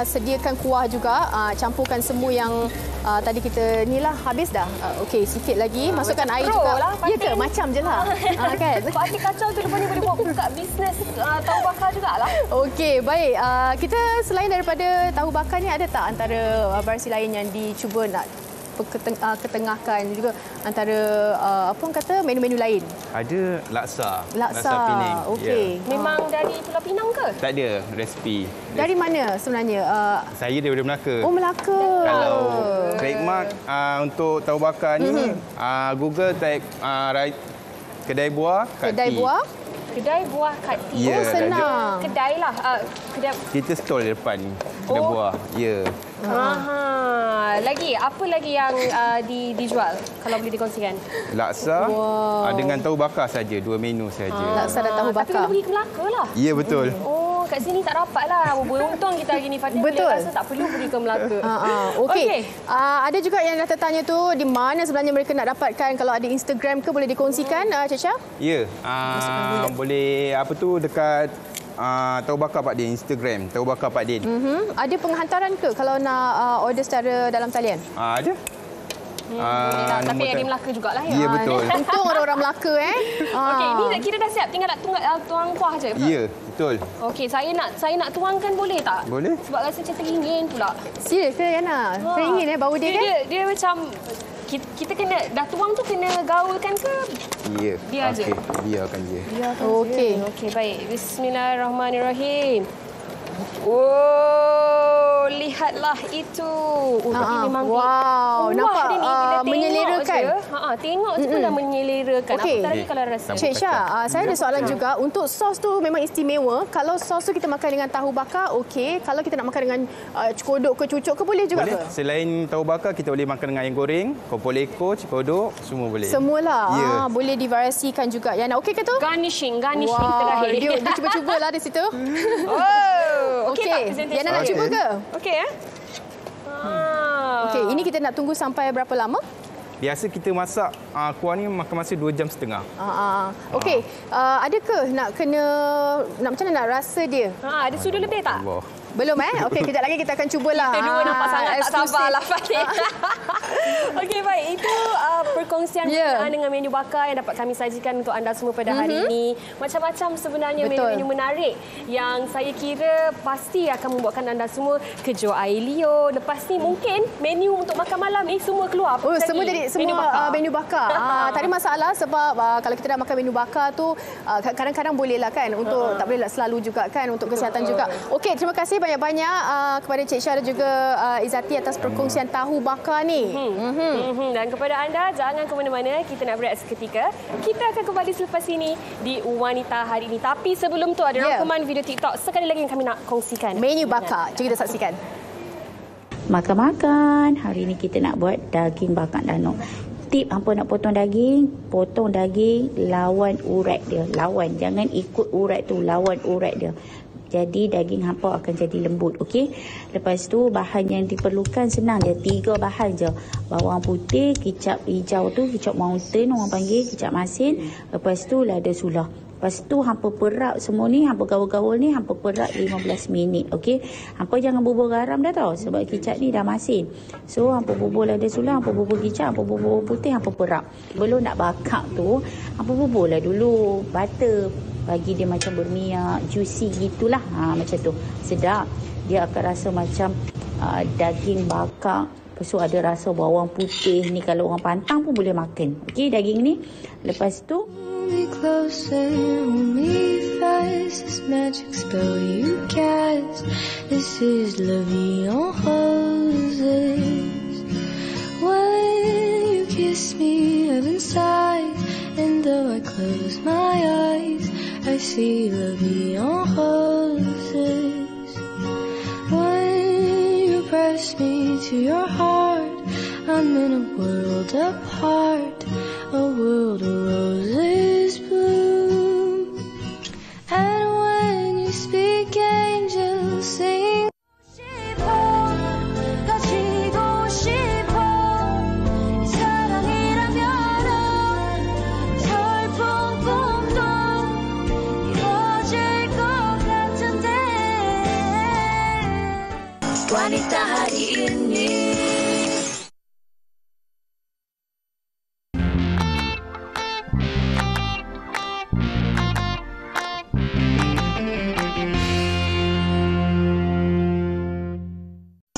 sediakan kuah juga. Campurkan semua yang tadi kita nilah habis dah. Okey, sikit lagi masukkan air juga. Lah, ya ke? Macam je lah. Kan? Pasti kacau tu depan ni boleh buka bisnes tahu bakar jugalah. Okey, baik. Kita selain daripada tahu bakar ni ada tak antara variasi lain yang dicuba nak ketengahkan juga antara apa orang kata menu-menu lain? Ada laksa Penang. Okey. Memang dari Pulau Pinang ke? Tak ada resipi. Dari mana sebenarnya? Saya daripada Melaka. Oh, Melaka. Kalau trademark untuk tahu bakar ni Google type kedai buah Kak T. Kedai buah Kak T. Ya, senang. Kedai lah. Kita stall di depan kedai buah. Ya. Lagi apa lagi yang dijual kalau boleh dikongsikan? Laksa dengan tahu bakar saja, 2 menu saja. Laksa dan tahu bakar. Tapi kena pergi ke Melaka lah. Ya, betul. Kat sini tak dapat lah. Beruntung kita hari ni Fatin boleh rasa tak perlu pergi ke Melaka. Okey. Ada juga yang dah tertanya tu di mana sebenarnya mereka nak dapatkan, kalau ada Instagram ke boleh dikongsikan Cik Syah? Ya. Boleh dekat Tahu Bakar Pak Din, Instagram Tahu Bakar Pak Din. Ada penghantaran ke kalau nak order secara dalam talian? Ada. Tapi ada Melaka jugalah ya. Ya, betul. Untung orang-orang Melaka Okey, ni kita dah siap, tinggal nak tuang kuah je. Ya, betul. Okey, saya nak tuangkan boleh tak? Boleh. Sebab rasa macam teringin pula. Serius ke Yana? Teringin bau dia kan? Dia macam kita kena dah tuang tu kena gaulkan ke? Ya. Biar je. Biarkan je. Okey, baik. Bismillahirrahmanirrahim. Lihatlah itu. Tapi memang nampak menyelerakan. Tengok tu pun dah menyelerakan. Okey. Apatah lagi kalau rasa. Cik Syah, saya ada soalan juga. Untuk sos tu memang istimewa. Kalau sos tu kita makan dengan tahu bakar, okey. Kalau kita nak makan dengan cekodok ke cucuk ke boleh juga ke? Selain tahu bakar, kita boleh makan dengan ayam goreng, kompor leko, cekodok, semua boleh. Semualah. Boleh divariasikan juga. Yana, okey ke tu? Garnishing terakhir. Dia cuba-cubalah di situ. Okey. Yana nak cuba ke? Okey Okey, ini kita nak tunggu sampai berapa lama? Biasa kita masak kuah ni makan masa 2 jam setengah. Okey, ada ke nak macam mana nak rasa dia? Ada sudu lebih tak? Allah. Belum Okey, kejap lagi kita akan cubalah. Kita dua nampak sangat tak sabarlah Fatih. Okey, baik. Itu perkongsian berkenaan dengan menu bakar yang dapat kami sajikan untuk anda semua pada hari ini. Macam-macam sebenarnya menu-menu menarik yang saya kira pasti akan membuatkan anda semua kejo air liur. Lepas ni mungkin menu untuk makan malam ni semua keluar. Semua jadi menu bakar. Tak ada masalah sebab kalau kita dah makan menu bakar tu kadang-kadang bolehlah kan untuk tak bolehlah selalu juga kan untuk kesihatan juga. Okey, terima kasih banyak-banyak kepada Cik Syah dan juga Izzati atas perkongsian tahu bakar ni. Dan kepada anda, jangan ke mana-mana. Kita nak berehat seketika. Kita akan kembali selepas ini di Wanita Hari Ini. Tapi sebelum tu ada rangkuman video TikTok sekali lagi yang kami nak kongsikan. Menu bakar. Jom kita saksikan. Makan-makan. Hari ini kita nak buat daging bakar danok. Tip hampa nak potong daging lawan urat dia. Lawan, jangan ikut urat tu, lawan urat dia. Jadi daging hampa akan jadi lembut, okey. Lepas tu bahan yang diperlukan senang je, 3 bahan je. Bawang putih, kicap hijau tu, kicap mountain orang panggil, kicap masin. Lepas tu lada sulah. Lepas tu hampa perap semua ni, hampa gaul-gaul ni, hampa perap 15 minit, okey. Hampa jangan bubur garam dah tau sebab kicap ni dah masin. So hampa bubur lada sulah, hampa bubur kicap, hampa bubur putih, hampa perap. Belum nak bakar tu, hampa buburlah dulu butter. Bagi dia macam berminyak, juicy gitulah. Macam tu. Sedap. Dia akan rasa macam daging bakar. Lepas tu ada rasa bawang putih ni. Kalau orang pantang pun boleh makan. Okey, daging ni. Lepas tu. And though I close my eyes, I see love beyond roses. When you press me to your heart, I'm in a world apart, a world of roses bloom. And when you speak, angels sing. Wanita Hari Ini.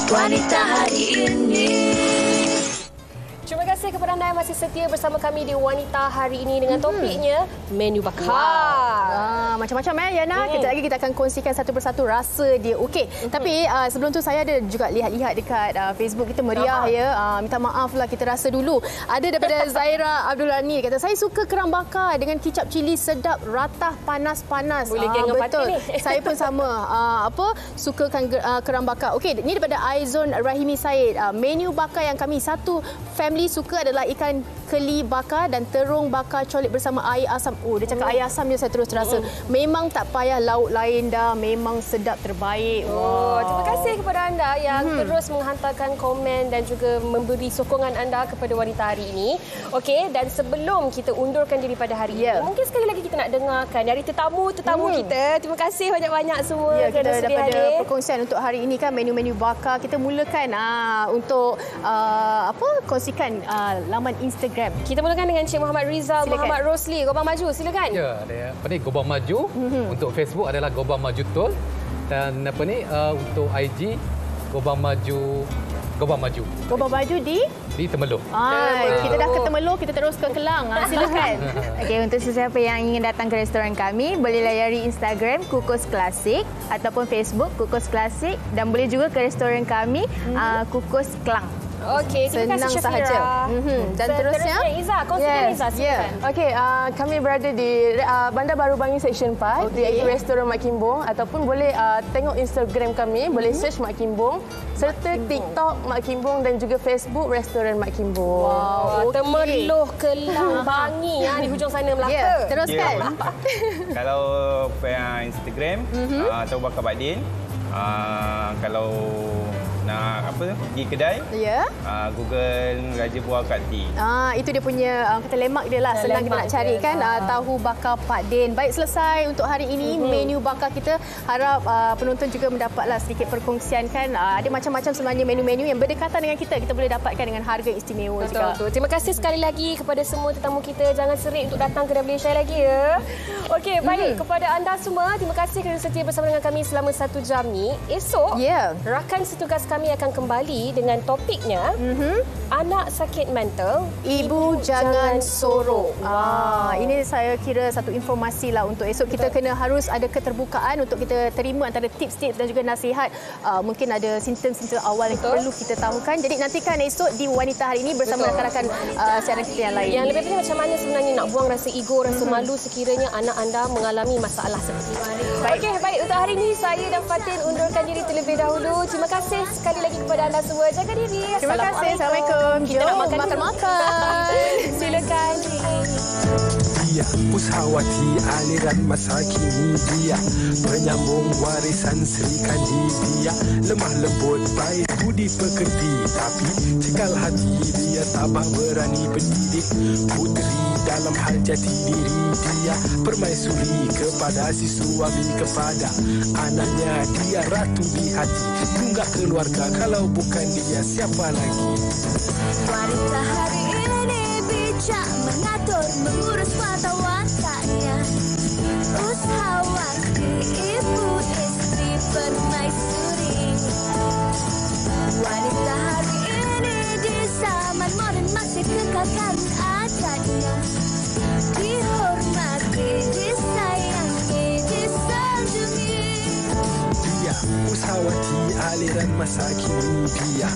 Wanita Hari Ini. Terima kasih kepada anda yang masih setia bersama kami di Wanita Hari Ini dengan topiknya menu bakar. Macam-macam Yana. Kejap lagi kita akan kongsikan satu persatu rasa dia. Okey. Tapi sebelum tu saya ada juga lihat-lihat dekat Facebook kita meriah ya. Minta maaf lah kita rasa dulu. Ada daripada Zaira Abdul Rani kata saya suka kerang bakar dengan kicap cili sedap ratah panas-panas. Boleh geng betul. ni. Saya pun sama. Sukakan kerang bakar. Okey, ini daripada Aizon Rahimi Said. Menu bakar yang kami satu family suka adalah itulah ikan keli bakar dan terung bakar colik bersama air asam. Oh, dia cakap air asam je saya terus terasa. Memang tak payah lauk lain dah. Memang sedap terbaik. Terima kasih kepada anda yang terus menghantarkan komen dan juga memberi sokongan anda kepada wanita hari ini. Okey, dan sebelum kita undurkan diri pada hari ini, mungkin sekali lagi kita nak dengarkan dari tetamu kita. Terima kasih banyak-banyak semua kerana sedia hadir. Perkongsian untuk hari ini kan menu-menu bakar. Kita mulakan untuk kongsikan laman Instagram. Kita mulakan dengan Encik Muhammad Rizal Muhammad Rosli. Gobang Maju, silakan. Ya, Gobang Maju. Untuk Facebook adalah Gobang Maju Tol. Dan untuk IG Gobang Maju. Gobang Maju di Temerloh. Kita dah ke Temerloh, kita terus ke Kelang. Silakan. Okey, untuk sesiapa yang ingin datang ke restoran kami, boleh layari Instagram Kukus Klasik ataupun Facebook Kukus Klasik dan boleh juga ke restoran kami Kukus Kelang. Okey, terima kasih Syafira. Dan terusnya Iza, kongsikan Iza. Okey, kami berada di Bandar Baru Bangi Section 4, iaitu restoran Mak Kimbong, ataupun boleh tengok Instagram kami, boleh search Mak Kimbong, serta TikTok Mak Kimbong dan juga Facebook restoran Mak Kimbong. Wow, Temerloh, Kelang, Bangi di hujung sana Melaka. Teruskan. Kalau Instagram Tahu Bakar Pak Din. Kalau nak pergi kedai, Google Raja Buah Kak T. Itu dia punya kata lemak dia lah. Senang kita nak cari kan. Tahu bakar Pak Din. Baik, selesai untuk hari ini menu bakar kita. Harap penonton juga mendapatlah sedikit perkongsian kan. Ada macam-macam sebenarnya menu-menu yang berdekatan dengan kita. Kita boleh dapatkan dengan harga istimewa juga. Betul. Terima kasih sekali lagi kepada semua tetamu kita. Jangan serik untuk datang ke WSHI lagi ya. Okey, baik. Kepada anda semua, terima kasih kerana setia bersama dengan kami selama 1 jam ni. Esok, rakan setugas kami akan kembali dengan topiknya anak sakit mental, ibu jangan sorok. Ini saya kira satu informasi lah untuk esok. Kita kena harus ada keterbukaan untuk kita terima antara tips-tips dan juga nasihat. Mungkin ada simptom-simptom awal yang perlu kita tahukan. Jadi nantikan esok di Wanita Hari ini bersama rakan-rakan siaran kita yang lain. Yang lebih penting macam mana sebenarnya nak buang rasa ego, rasa malu sekiranya anak anda mengalami masalah seperti ini. Okey, baik. Untuk hari ini saya dan Fatin undurkan diri terlebih dahulu. Terima kasih sekali lagi kepada anda semua. Jaga diri. Terima kasih. Assalamualaikum. Kita nak makan. Silakan. Dia Pusawati aliran masa kini dia penyambung warisan Sri Kandi. Dia lemah lembut baik budi pekerti, tapi cekal hati dia tabah berani pendidik puteri dalam hal jati diri. Dia permaisuri kepada si suami, kepada anaknya dia ratu di hati. Tunggak keluarga, kalau bukan dia siapa lagi? Wanita hari ini bijak mengatur, mengurus mata wataknya. Usahawati, ibu istri permaisuri. Wanita hari ini di zaman modern masih kekalkan adatnya. Dihormati, disayangi, disanjungi. Dia Pusawati aliran masa kini. Dia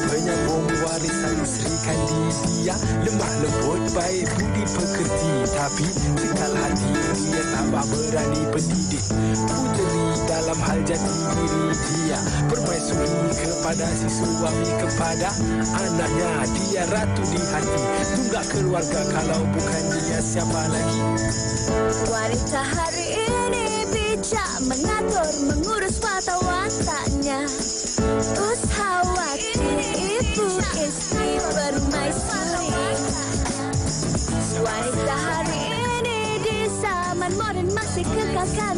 penyambung warisan Sri Kandi. Dia lemah lembut baik budi pekerti, tapi cekal hati dia tabah berani pendidik puteri dalam hal jati diri. Dia permaisuri kepada si suami, kepada anaknya dia ratu di hati. Tunggak keluarga, kalau bukan dia siapa lagi? Wanita hari ini bijak mengatur, mengurus mata wataknya. Usahawati, ibu istri permaisuri. Wanita hari ini di zaman modern masih kekalkan